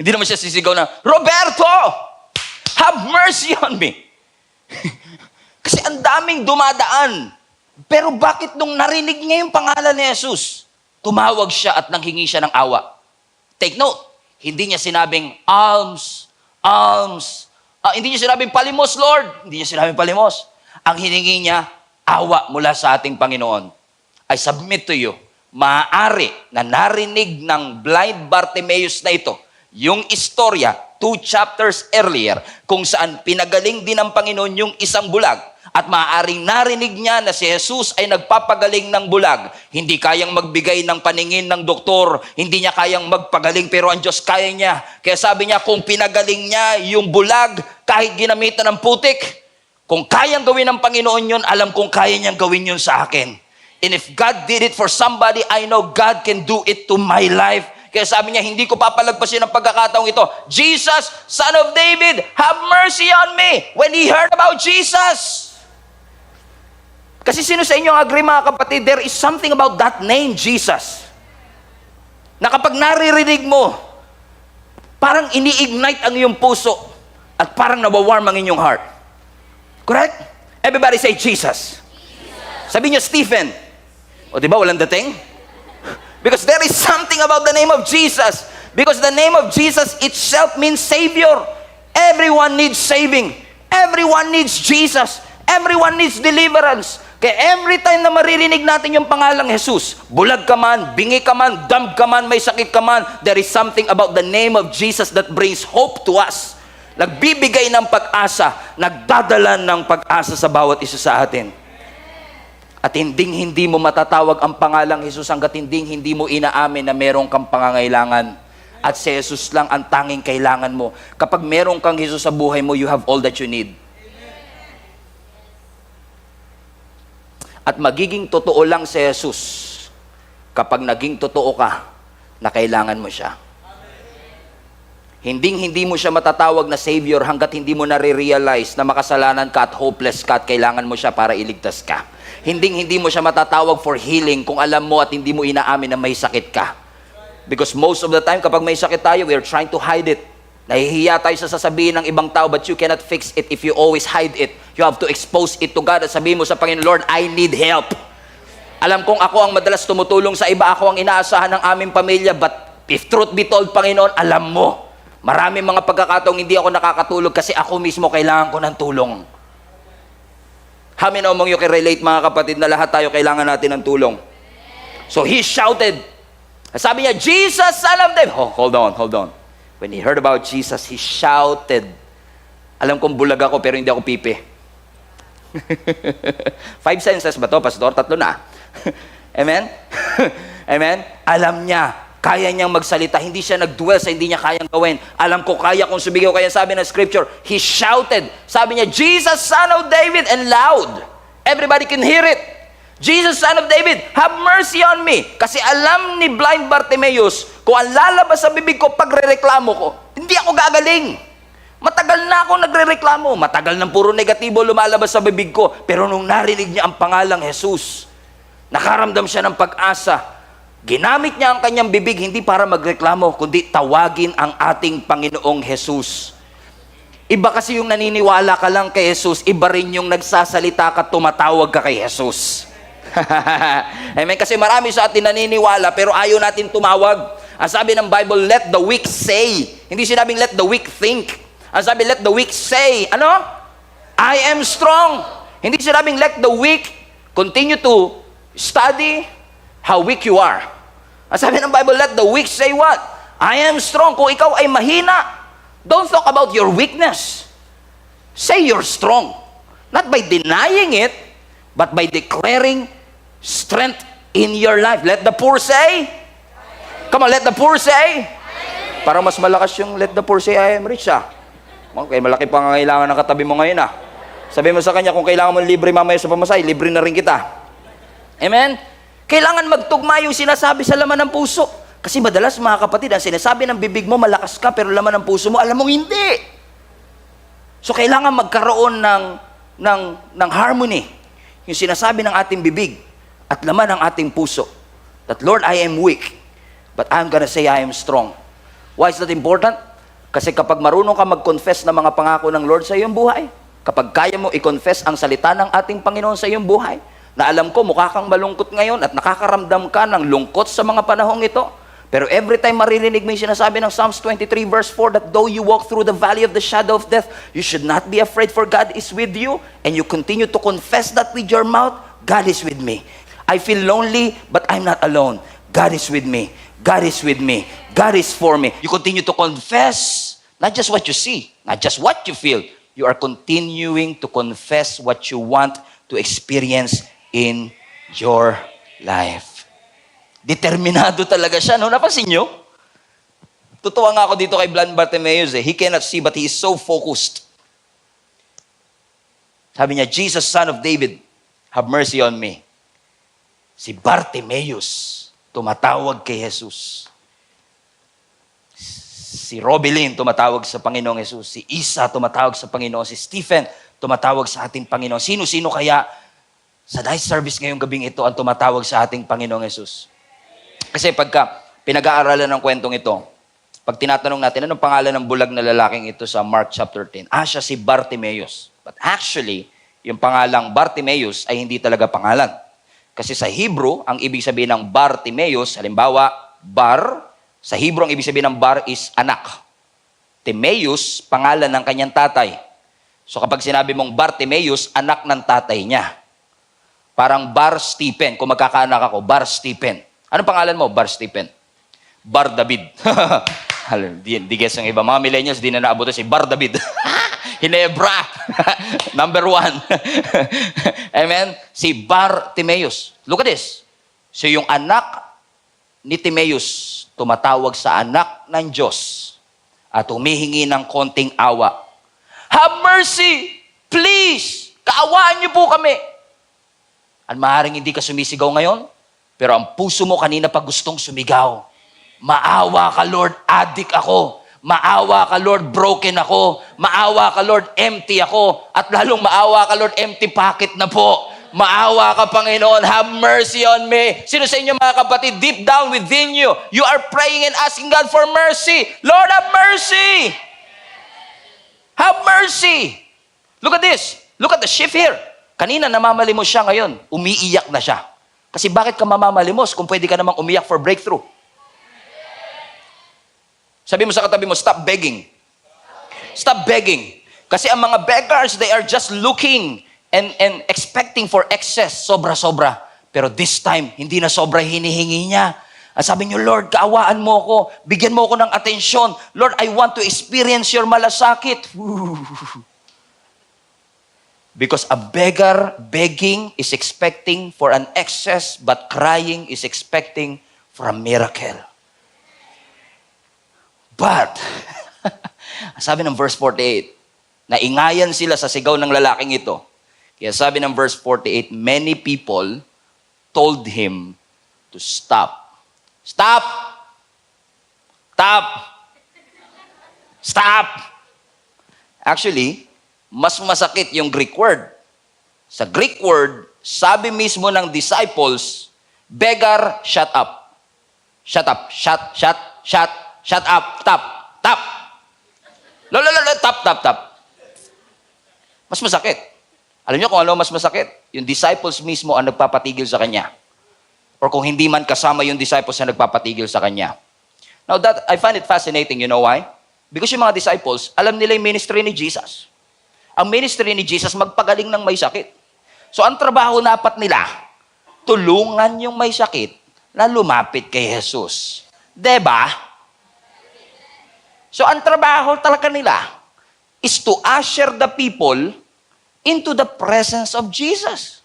hindi naman siya sisigaw na, Roberto! Have mercy on me! Kasi ang daming dumadaan. Pero bakit nung narinig niya yung pangalan ni Jesus, tumawag siya at nanghingi siya ng awa? Take note, hindi niya sinabing, alms. Hindi niya sinabing, palimos, Lord. Hindi niya sinabing, palimos. Ang hiningi niya, awa mula sa ating Panginoon. I submit to you, maaari na narinig ng blind Bartimaeus na ito, yung istorya, 2 chapters earlier, kung saan pinagaling din ng Panginoon yung isang bulag, at maaaring narinig niya na si Jesus ay nagpapagaling ng bulag. Hindi kayang magbigay ng paningin ng doktor, hindi niya kayang magpagaling, pero ang Diyos kaya niya. Kaya sabi niya, kung pinagaling niya yung bulag, kahit ginamitan ng putik, kung kayang gawin ng Panginoon yun, alam kong kaya niyang gawin yun sa akin. And if God did it for somebody, I know God can do it to my life. Kaya sabi niya, hindi ko papalagpasin ang pagkakataong ito. Jesus, Son of David, have mercy on me. When he heard about Jesus. Kasi sino sa inyo agree mga kapatid, there is something about that name, Jesus. Na kapag naririnig mo, parang ini-ignite ang iyong puso at parang nawawarm ang inyong heart. Correct? Everybody say Jesus. Sabi niyo, Stephen. O diba, walang dating? Because there is something about the name of Jesus. Because the name of Jesus itself means Savior. Everyone needs saving. Everyone needs Jesus. Everyone needs deliverance. Kaya every time na maririnig natin yung pangalang Jesus, bulag ka man, bingi ka man, dumb ka man, may sakit ka man, there is something about the name of Jesus that brings hope to us. Nagbibigay ng pag-asa, nagdadala ng pag-asa sa bawat isa sa atin. At hindi mo matatawag ang pangalang Jesus hanggat hindi mo inaamin na meron kang pangangailangan. At si Jesus lang ang tanging kailangan mo. Kapag meron kang Jesus sa buhay mo, you have all that you need. At magiging totoo lang si Jesus kapag naging totoo ka na kailangan mo siya. Hindi mo siya matatawag na Savior hanggat hindi mo nare-realize na makasalanan ka at hopeless ka at kailangan mo siya para iligtas ka. Hindi mo siya matatawag for healing kung alam mo at hindi mo inaamin na may sakit ka. Because most of the time, kapag may sakit tayo, we are trying to hide it. Nahihiya tayo sa sasabihin ng ibang tao, but you cannot fix it if you always hide it. You have to expose it to God at sabihin mo sa Panginoon, Lord, I need help. Alam kong ako ang madalas tumutulong sa iba, ako ang inaasahan ng aming pamilya, but if truth be told, Panginoon, alam mo, maraming mga pagkakataong hindi ako nakakatulog kasi ako mismo kailangan ko ng tulong. How many among you can relate, mga kapatid, na lahat tayo kailangan natin ng tulong? So he shouted. Sabi niya, Jesus, Son of David. Oh, hold on. When he heard about Jesus, he shouted. Alam kong bulag ako, pero hindi ako pipi. 5 senses ba to, Pastor? 3 na. Amen? Amen? Alam niya, kaya niyang magsalita. Hindi siya nag-dwell sa hindi niya kayang gawin. Alam ko, kaya kong sumigaw. Kaya sabi ng scripture, he shouted. Sabi niya, Jesus, Son of David, and loud. Everybody can hear it. Jesus, Son of David, have mercy on me. Kasi alam ni blind Bartimaeus, kung ang lalabas sa bibig ko, pagre-reklamo ko, hindi ako gagaling. Matagal na ako nagre-reklamo. Matagal ng puro negatibo lumalabas sa bibig ko. Pero nung narinig niya ang pangalang Jesus, nakaramdam siya ng pag-asa. Ginamit niya ang kanyang bibig hindi para magreklamo, kundi tawagin ang ating Panginoong Jesus. Iba kasi yung naniniwala ka lang kay Jesus, iba rin yung nagsasalita ka, tumatawag ka kay Jesus. Amen? Kasi marami sa atin naniniwala pero ayaw natin tumawag. Ang sabi ng Bible, let the weak say. Hindi sinabing let the weak think. Ang sabi, let the weak say, ano? I am strong. Hindi sinabing let the weak continue to study how weak you are. Ang sabi ng Bible, let the weak say what? I am strong. Kung ikaw ay mahina, don't talk about your weakness. Say you're strong. Not by denying it, but by declaring strength in your life. Let the poor say, come on, let the poor say. Para mas malakas yung let the poor say, I am rich, Okay, malaki pangangailangan ng katabi mo ngayon, Sabi mo sa kanya, kung kailangan mo libre mamaya sa pamasahe, libre na rin kita. Amen? Kailangan magtugma yung sinasabi sa laman ng puso. Kasi madalas, mga kapatid, ang sinasabi ng bibig mo, malakas ka, pero laman ng puso mo, alam mong hindi. So, kailangan magkaroon ng harmony. Yung sinasabi ng ating bibig at laman ng ating puso. That, Lord, I am weak, but I'm gonna say I am strong. Why is that important? Kasi kapag marunong ka mag-confess ng mga pangako ng Lord sa iyong buhay, kapag kaya mo i-confess ang salita ng ating Panginoon sa iyong buhay, na alam ko mukha kang malungkot ngayon at nakakaramdam ka ng lungkot sa mga panahong ito, pero every time maririnig mo yung sinasabi ng Psalms 23 verse 4 that though you walk through the valley of the shadow of death, you should not be afraid for God is with you, and you continue to confess that with your mouth, God is with me. I feel lonely, but I'm not alone. God is with me. God is with me. God is for me. You continue to confess, not just what you see, not just what you feel. You are continuing to confess what you want to experience in your life. Determinado talaga siya, no? Napansin nyo? Tutuwa nga ako dito kay blind Bartimaeus. He cannot see, but he is so focused. Sabi niya, Jesus, Son of David, have mercy on me. Si Bartimaeus, tumatawag kay Jesus. Si Robilin, tumatawag sa Panginoong Jesus. Si Isa, tumatawag sa Panginoon. Si Stephen, tumatawag sa ating Panginoon. Sino-sino kaya sa night service ngayong gabing ito ang tumatawag sa ating Panginoong Jesus? Kasi pagka pinag-aaralan ng kwentong ito, pag tinatanong natin, anong pangalan ng bulag na lalaking ito sa Mark chapter 10? Siya si Bartimaeus. But actually, yung pangalang Bartimaeus ay hindi talaga pangalan. Kasi sa Hebrew, ang ibig sabihin ng Bartimaeus, halimbawa, bar, sa Hebrew, ang ibig sabihin ng bar is anak. Timaeus, pangalan ng kanyang tatay. So kapag sinabi mong Bartimaeus, anak ng tatay niya. Parang Bar Stephen. Kung magkakaanak ako, Bar Stephen. Anong pangalan mo? Bar Stephen. Bar David. Di guess ang iba. Mga millennials, di na naabuto si Bar David. Hinebra. Number 1. Amen? Si Bartimaeus. Look at this. So yung anak ni Timaeus, tumatawag sa anak ng Diyos at humihingi ng konting awa. Have mercy! Please! Kaawaan niyo po kami. At maaaring hindi ka sumisigaw ngayon, pero ang puso mo kanina pa gustong sumigaw. Maawa ka, Lord, addict ako. Maawa ka, Lord, broken ako. Maawa ka, Lord, empty ako. At lalong maawa ka, Lord, empty pocket na po. Maawa ka, Panginoon. Have mercy on me. Sino sa inyo, mga kapatid, deep down within you, you are praying and asking God for mercy. Lord, have mercy. Have mercy. Look at this. Look at the shift here. Kanina, namamalimos siya ngayon. Umiiyak na siya. Kasi bakit ka mamamalimos kung pwede ka namang umiyak for breakthrough? Sabi mo sa katabi mo, stop begging. Stop begging. Kasi ang mga beggars, they are just looking and expecting for excess, sobra-sobra. Pero this time, hindi na sobra hinihingi niya. Sabi niyo, Lord, kaawaan mo ako. Bigyan mo ako ng atensyon. Lord, I want to experience your malasakit. Because a beggar begging is expecting for an excess, but crying is expecting for a miracle. But, sabi ng verse 48, naingayan sila sa sigaw ng lalaking ito. Kaya sabi ng verse 48, many people told him to stop. Stop! Stop! Stop! Actually, mas masakit yung Greek word. Sa Greek word, sabi mismo ng disciples, beggar, shut up. Shut up. Shut up. Stop. Stop. Stop. Mas masakit. Alam niyo kung ano mas masakit? Yung disciples mismo ang nagpapatigil sa kanya. Or kung hindi man kasama yung disciples na nagpapatigil sa kanya. Now that, I find it fascinating. You know why? Because yung mga disciples, alam nila yung ministry ni Jesus. Ang ministry ni Jesus, magpagaling ng may sakit. So ang trabaho dapat nila, tulungan yung may sakit na lumapit kay Jesus. Diba? So ang trabaho talaga nila is to usher the people into the presence of Jesus.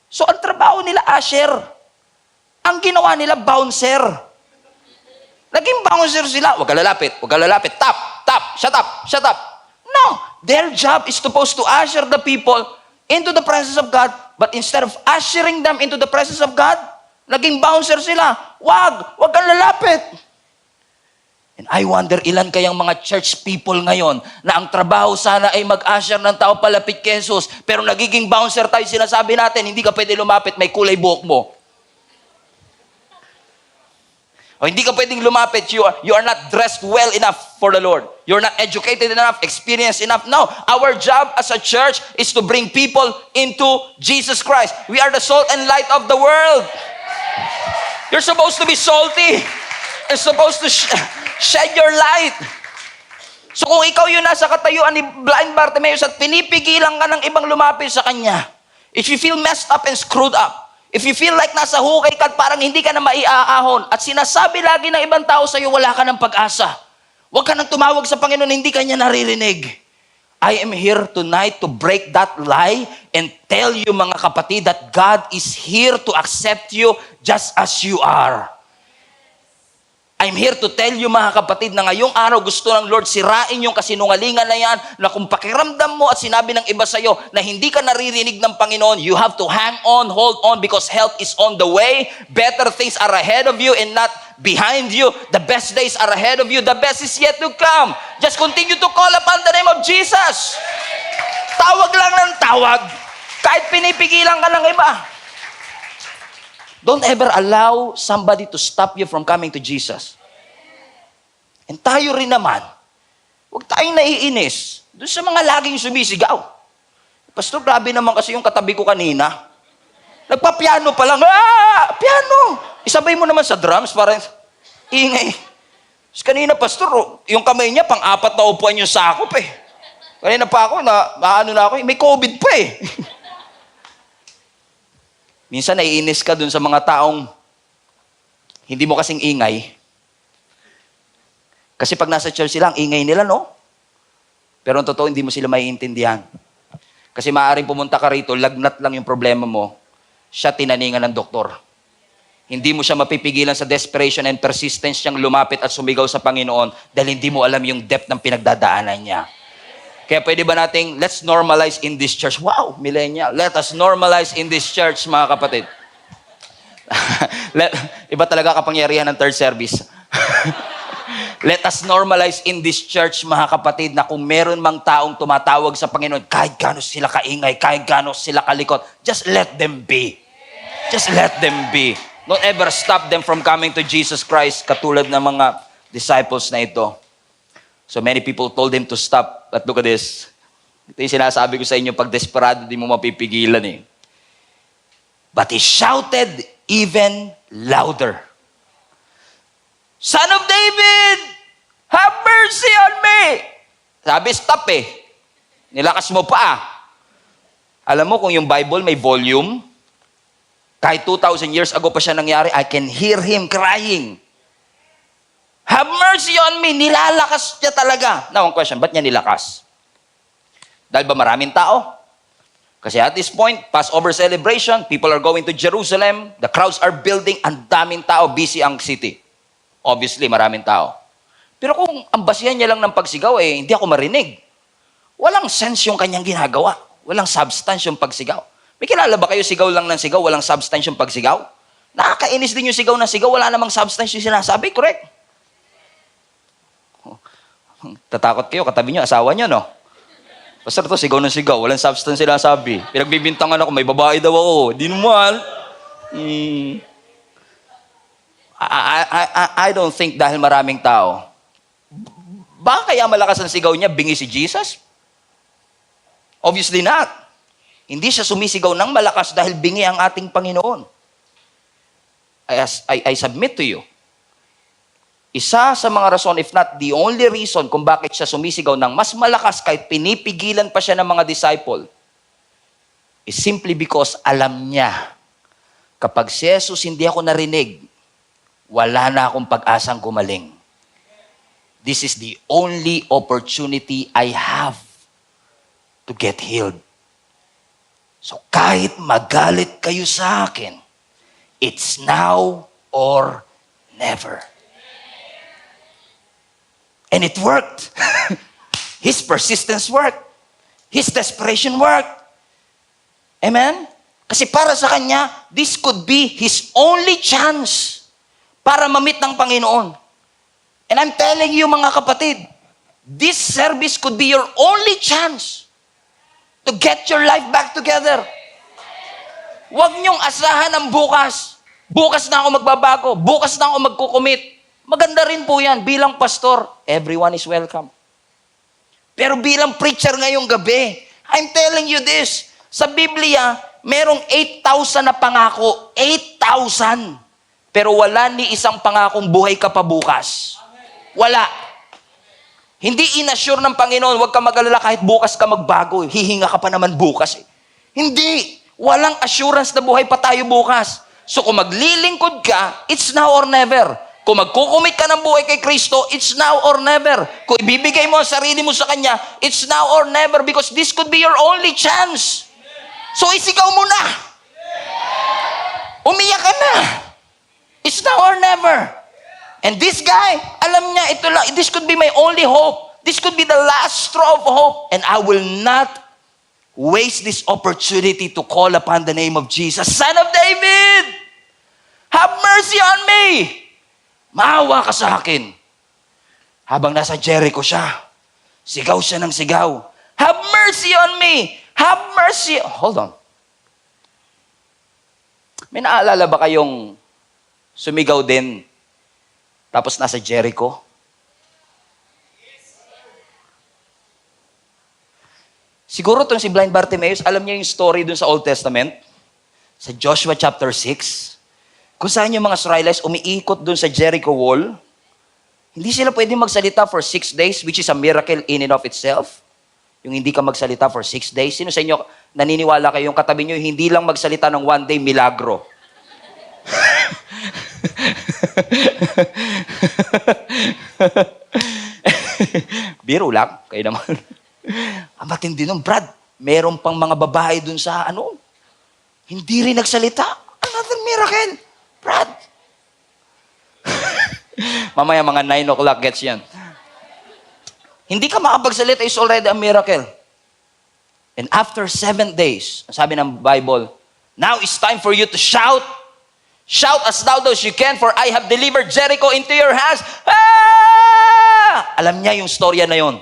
So ang trabaho nila, usher. Ang ginawa nila, bouncer. Naging bouncer sila. Huwag ka lalapit. Tap. Shut up. No. Their job is supposed to usher the people into the presence of God, but instead of ushering them into the presence of God, naging bouncer sila. Wag kang lalapit. And I wonder ilan kayang mga church people ngayon na ang trabaho sana ay mag-usher ng tao palapit kay Jesus, pero nagiging bouncer tayo, sinasabi natin, hindi ka pwede lumapit, may kulay buhok mo. O hindi ka pwedeng lumapit, you are not dressed well enough for the Lord. You're not educated enough, experienced enough. No, our job as a church is to bring people into Jesus Christ. We are the salt and light of the world. You're supposed to be salty. You're supposed to shed your light. So kung ikaw yung nasa katayuan ni blind Bartimaeus at pinipigilan ka ng ibang lumapit sa kanya, if you feel messed up and screwed up, if you feel like nasa hukay ka at parang hindi ka na maiaahon at sinasabi lagi ng ibang tao sa'yo, wala ka ng pag-asa. Huwag ka nang tumawag sa Panginoon, hindi ka niya naririnig. I am here tonight to break that lie and tell you, mga kapatid, that God is here to accept you just as you are. I'm here to tell you, mga kapatid, na ngayong araw gusto ng Lord sirain yung kasinungalingan na yan, na kung pakiramdam mo at sinabi ng iba sa'yo na hindi ka naririnig ng Panginoon, you have to hang on, hold on, because help is on the way. Better things are ahead of you and not behind you. The best days are ahead of you. The best is yet to come. Just continue to call upon the name of Jesus. Tawag lang ng tawag. Kahit pinipigilan ka ng iba. Don't ever allow somebody to stop you from coming to Jesus. And tayo rin naman, huwag tayong naiinis doon sa mga laging sumisigaw. Pastor, grabe naman kasi yung katabi ko kanina. Nagpa-piano pa lang. Piano! Isabay mo naman sa drums para ingay. Kanina, Pastor, yung kamay niya, pang-4 na upuan yung sakop eh. Kanina pa ako, may COVID pa eh. Minsan naiinis ka dun sa mga taong hindi mo kasing ingay. Kasi pag nasa church sila, ang ingay nila, no? Pero ang totoo, hindi mo sila maiintindihan. Kasi maaaring pumunta ka rito, lagnat lang yung problema mo, siya tinaningan ng doktor. Hindi mo siya mapipigilan sa desperation and persistence niyang lumapit at sumigaw sa Panginoon dahil hindi mo alam yung depth ng pinagdadaanan niya. Kaya pwede ba nating, let's normalize in this church. Wow, millennial. Let us normalize in this church, mga kapatid. Iba talaga kapangyarihan ng third service. Let us normalize in this church, mga kapatid, na kung meron mang taong tumatawag sa Panginoon, kahit gaano sila kaingay, kahit gaano sila kalikot, just let them be. Just let them be. Don't ever stop them from coming to Jesus Christ, katulad ng mga disciples na ito. So many people told him to stop. But look at this. Ito yung sinasabi ko sa inyo, pag desperado, di mo mapipigilan eh. But he shouted even louder. Son of David, have mercy on me. Sabi, stop eh. Nilakas mo pa. Alam mo kung yung Bible may volume, kahit 2,000 years ago pa siya nangyari, I can hear him crying. Have mercy on me. Nilalakas niya talaga. Now, one question, ba't niya nilakas? Dahil ba maraming tao? Kasi at this point, Passover celebration, people are going to Jerusalem, the crowds are building, ang daming tao, busy ang city. Obviously, maraming tao. Pero kung ang basihan niya lang ng pagsigaw, hindi ako marinig. Walang sense yung kanyang ginagawa. Walang substance yung pagsigaw. May kilala ba kayo sigaw lang ng sigaw, walang substance yung pagsigaw? Nakakainis din yung sigaw ng sigaw, wala namang substance yung sinasabi, correct? Tatakot kayo, katabi nyo, asawa nyo, no? Pastor, to sigaw ng sigaw, walang substance sinasabi. Pinagbibintangan ako, may babae daw ako. Di naman. I don't think dahil maraming tao. Baka kaya malakas ang sigaw niya, bingi si Jesus? Obviously not. Hindi siya sumisigaw ng malakas dahil bingi ang ating Panginoon. I submit to you. Isa sa mga rason, if not the only reason kung bakit siya sumisigaw ng mas malakas kahit pinipigilan pa siya ng mga disciple, is simply because alam niya, kapag si Jesus hindi ako narinig, wala na akong pag-asang gumaling. This is the only opportunity I have to get healed. So kahit magalit kayo sa akin, it's now or never. And it worked. His persistence worked. His desperation worked. Amen? Kasi para sa kanya, this could be his only chance para ma-meet ng Panginoon. And I'm telling you mga kapatid, this service could be your only chance to get your life back together. Huwag niyong asahan ang bukas. Bukas na ako magbabago. Bukas na ako magkukumit. Maganda rin po yan. Bilang pastor, everyone is welcome. Pero bilang preacher ngayong gabi, I'm telling you this, sa Biblia, merong 8,000 na pangako. 8,000. Pero wala ni isang pangakong buhay ka pa bukas. Wala. Hindi inassure ng Panginoon, huwag ka mag-alala kahit bukas ka magbago. Hihinga ka pa naman bukas. Hindi. Walang assurance na buhay pa tayo bukas. So kung maglilingkod ka, it's now or never. Kung magkukumit ka ng buhay kay Kristo, it's now or never. Kung ibibigay mo ang sarili mo sa Kanya, it's now or never because this could be your only chance. So isigaw mo na. Umiyak ka na. It's now or never. And this guy, alam niya, this could be my only hope. This could be the last straw of hope. And I will not waste this opportunity to call upon the name of Jesus. Son of David, have mercy on me. Maawa ka sa akin. Habang nasa Jericho siya, sigaw siya ng sigaw. Have mercy on me. Have mercy. Hold on. May naalala ba kayong sumigaw din tapos nasa Jericho? Siguro itong si Blind Bartimaeus, alam niya yung story dun sa Old Testament? Sa Joshua chapter 6. Kung saan yung mga Israelites umiikot dun sa Jericho wall, hindi sila pwede magsalita for 6 days, which is a miracle in and of itself. Yung hindi ka magsalita for 6 days. Sino sa inyo naniniwala kayo yung katabi nyo, hindi lang magsalita ng 1 day, milagro? Biro lang, kayo naman. Ang matindi nun, Brad, meron pang mga babae dun sa hindi rin nagsalita. Another miracle. Brad. Mamaya mga 9 o'clock gets yan. Hindi ka makapagsalita is already a miracle. And after 7 days, sabi ng Bible, now it's time for you to shout. Shout as loud as you can, for I have delivered Jericho into your hands. Ah! Alam niya yung storya na yon.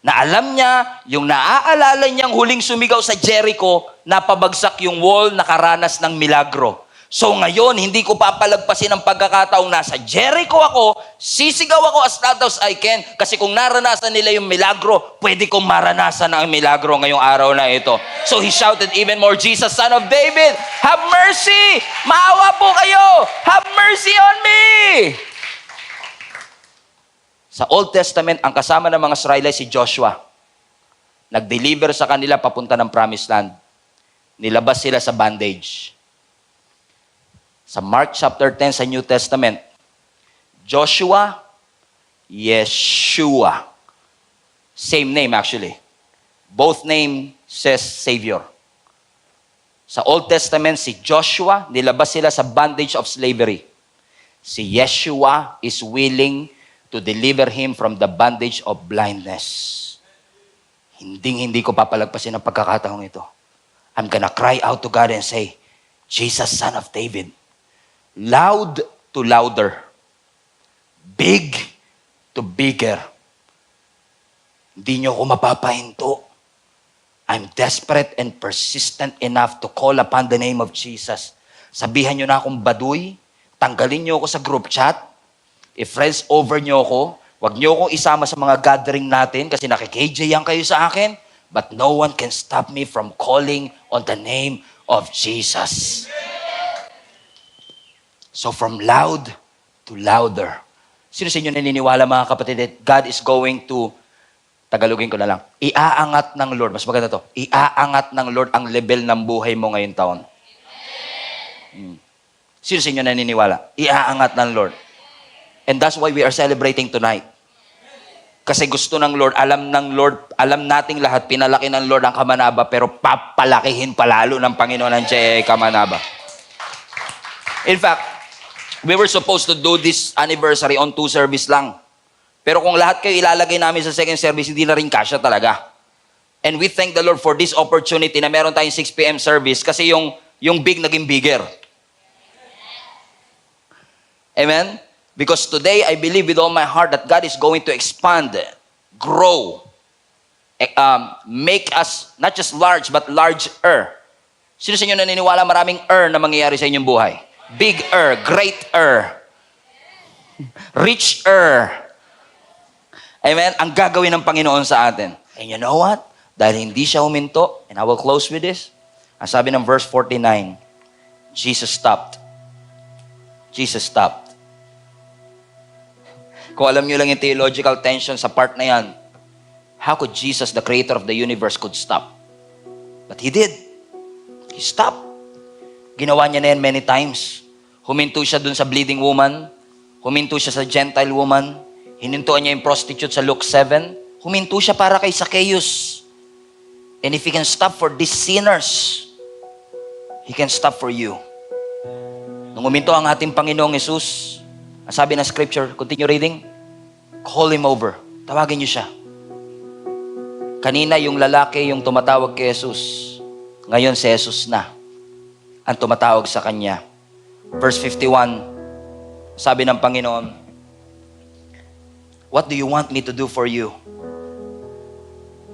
Na alam niya, yung naaalala niyang huling sumigaw sa Jericho, napabagsak yung wall, nakaranas ng milagro. So ngayon, hindi ko papalagpasin ang pagkakataong nasa Jericho ako, sisigaw ako as loud as I can, kasi kung naranasan nila yung milagro, pwede kong maranasan ang milagro ngayong araw na ito. So he shouted even more, Jesus, Son of David, have mercy! Maawa po kayo! Have mercy on me! Sa Old Testament, ang kasama ng mga Israelite si Joshua. Nag-deliver sa kanila papunta ng Promised Land. Nilabas sila sa bondage. Sa Mark chapter 10 sa New Testament, Joshua, Yeshua. Same name actually. Both name says Savior. Sa Old Testament, si Joshua, nilabas sila sa bondage of slavery. Si Yeshua is willing to deliver him from the bondage of blindness. Hindi ko papalagpasin ang pagkakataong ito. I'm gonna cry out to God and say, Jesus, Son of David, loud to louder, big to bigger. Hindi niyo ako mapapahinto. I'm desperate and persistent enough to call upon the name of Jesus. Sabihan niyo na akong baduy, tanggalin niyo ako sa group chat, i-friends over niyo ako, wag niyo akong isama sa mga gathering natin kasi nakikijayang kayo sa akin, but no one can stop me from calling on the name of Jesus. So from loud to louder. Sino sa inyo naniniwala mga kapatid that God is going to, Tagalogin ko na lang, iaangat ng Lord, mas maganda to, iaangat ng Lord ang level ng buhay mo ngayong taon. Sino sa inyo naniniwala? Iaangat ng Lord. And that's why we are celebrating tonight. Kasi gusto ng Lord, alam nating lahat, pinalaki ng Lord ang Kamanaba, pero papalakihin palalo ng Panginoon ang Kamanaba. In fact, we were supposed to do this anniversary on 2 service lang. Pero kung lahat kayo ilalagay namin sa second service, hindi na rin kasya talaga. And we thank the Lord for this opportunity na meron tayong 6 p.m. service kasi yung big naging bigger. Amen? Because today, I believe with all my heart that God is going to expand, grow, make us not just large, but larger. Sino sa inyo naniniwala maraming na mangyayari sa inyong buhay? Big-er, great-er, rich-er. Amen? Ang gagawin ng Panginoon sa atin. And you know what? Dahil hindi siya huminto, and I will close with this, ang sabi ng verse 49, Jesus stopped. Jesus stopped. Kung alam nyo lang yung theological tension sa part na yan, how could Jesus, the creator of the universe, could stop? But He did. He stopped. Ginawa niya na yan many times. Huminto siya dun sa bleeding woman. Huminto siya sa Gentile woman. Hinintuan niya yung prostitute sa Luke 7. Huminto siya para kay Zacchaeus. And if He can stop for these sinners, He can stop for you. Nung huminto ang ating Panginoong Jesus, ang sabi ng scripture, continue reading, call Him over. Tawagin niyo siya. Kanina yung lalaki yung tumatawag kay Jesus. Ngayon si Jesus na ang tumatawag sa kanya. Verse 51, sabi ng Panginoon, what do you want me to do for you?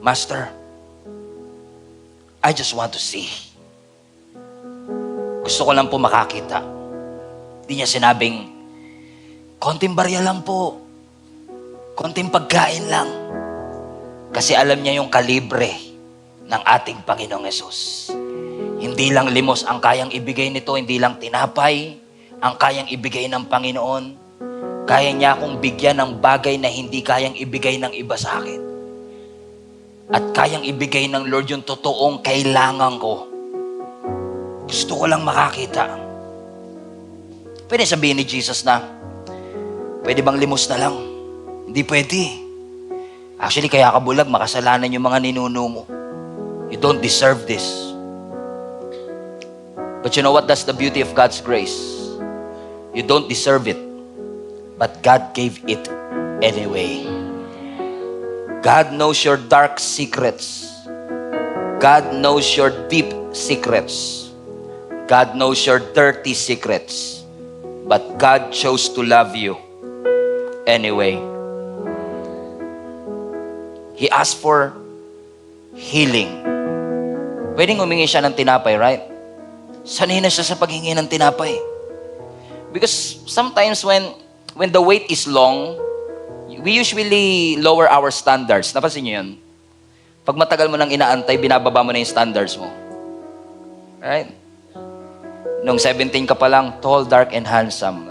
Master, I just want to see. Gusto ko lang po makakita. Hindi niya sinabing, konting barya lang po. Konting pagkain lang. Kasi alam niya yung kalibre ng ating Panginoong Yesus. Hindi lang limos ang kayang ibigay nito, hindi lang tinapay ang kayang ibigay ng Panginoon. Kaya niya akong bigyan ng bagay na hindi kayang ibigay ng iba sa akin. At kayang ibigay ng Lord yung totoong kailangan ko. Gusto ko lang makakita. Pwede sabihin ni Jesus na, pwede bang limos na lang? Hindi pwede. Actually, kaya ka bulag, makasalanan yung mga ninuno mo. You don't deserve this. But you know what? That's the beauty of God's grace. You don't deserve it. But God gave it anyway. God knows your dark secrets. God knows your deep secrets. God knows your dirty secrets. But God chose to love you anyway. He asked for healing. Pwedeng humingi siya ng tinapay, right? Sanay na siya sa paghingi ng tinapay. Because sometimes when the wait is long, we usually lower our standards. Napansin niyo yun? Pag matagal mo nang inaantay, binababa mo na yung standards mo. Right? Nung 17 ka pa lang, tall, dark, and handsome.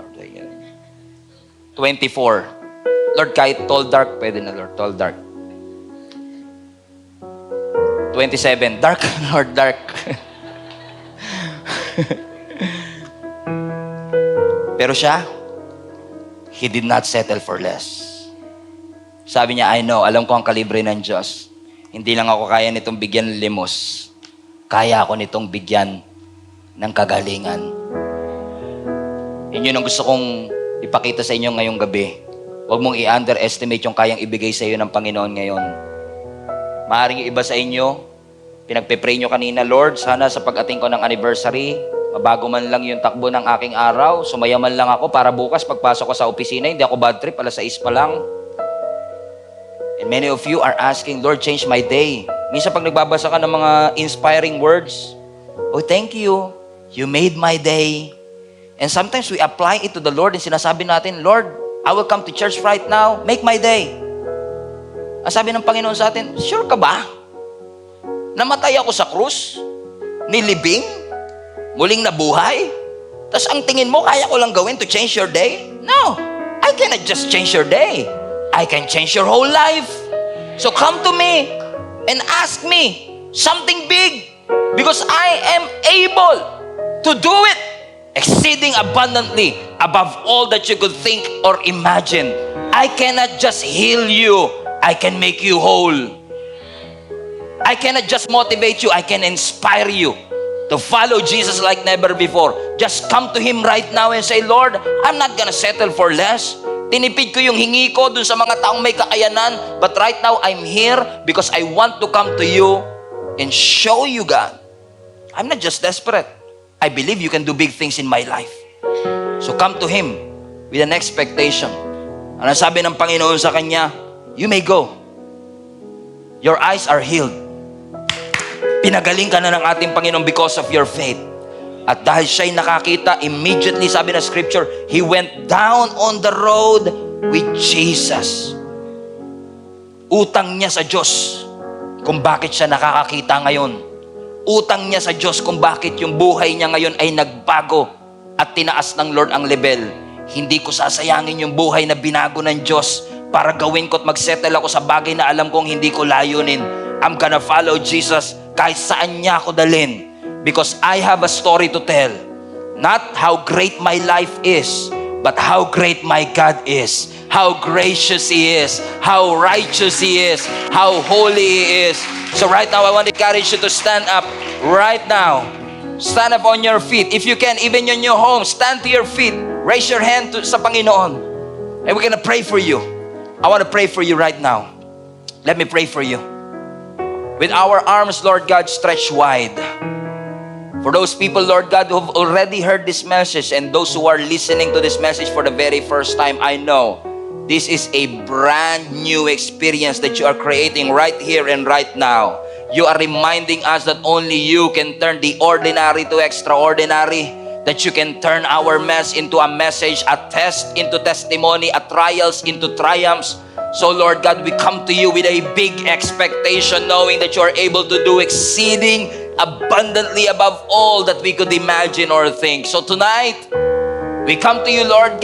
24. Lord, kahit tall, dark, pwede na, Lord. Tall, dark. 27. Dark, Lord, dark. Pero siya, he did not settle for less. Sabi niya, I know, alam ko ang kalibre ng Diyos. Hindi lang ako kaya nitong bigyan ng limos. Kaya ako nitong bigyan ng kagalingan. Yun ang gusto kong ipakita sa inyo ngayong gabi. Huwag mong i-underestimate yung kayang ibigay sa iyo ng Panginoon ngayon. Maaaring yung iba sa inyo, pinagpe-pray nyo kanina, Lord, sana sa pag-ating ko ng anniversary, mabago man lang yung takbo ng aking araw, sumaya man lang ako para bukas pagpasok ko sa opisina, hindi ako bad trip, alas 6 pa lang. And many of you are asking, Lord, change my day. Minsan pag nagbabasa ka ng mga inspiring words, oh, thank you. You made my day. And sometimes we apply it to the Lord and sinasabi natin, Lord, I will come to church right now. Make my day. Ang sabi ng Panginoon sa atin, sure ka ba? Namatay ako sa krus? Nilibing? Muling nabuhay? Tapos ang tingin mo, kaya ko lang gawin to change your day? No. I cannot just change your day. I can change your whole life. So come to me and ask me something big because I am able to do it exceeding abundantly above all that you could think or imagine. I cannot just heal you. I can make you whole. I cannot just motivate you. I can inspire you to follow Jesus like never before. Just come to Him right now and say, Lord, I'm not gonna settle for less. Tinipid ko yung hingi ko dun sa mga taong may kakayanan. But right now, I'm here because I want to come to you and show you, God. I'm not just desperate. I believe you can do big things in my life. So come to Him with an expectation. Ano sabi ng Panginoon sa kanya? You may go. Your eyes are healed. Pinagaling ka na ng ating Panginoon because of your faith. At dahil siya'y nakakita, immediately, sabi na scripture, he went down on the road with Jesus. Utang niya sa Diyos kung bakit siya nakakakita ngayon. Utang niya sa Diyos kung bakit yung buhay niya ngayon ay nagbago at tinaas ng Lord ang level. Hindi ko sasayangin yung buhay na binago ng Diyos para gawin ko at magsettle ako sa bagay na alam kong hindi ko layunin. I'm gonna follow Jesus kahit saan niya ako dalhin. Because I have a story to tell. Not how great my life is, but how great my God is. How gracious He is. How righteous He is. How holy He is. So right now, I want to encourage you to stand up right now. Stand up on your feet. If you can, even in your home, stand to your feet. Raise your hand sa Panginoon. And we're gonna pray for you. I want to pray for you right now. Let me pray for you. With our arms, Lord God, stretched wide. For those people, Lord God, who have already heard this message and those who are listening to this message for the very first time, I know this is a brand new experience that you are creating right here and right now. You are reminding us that only you can turn the ordinary to extraordinary, that you can turn our mess into a message, a test into testimony, a trials into triumphs. So Lord God, we come to you with a big expectation, knowing that you are able to do exceeding abundantly above all that we could imagine or think. So tonight, we come to you, Lord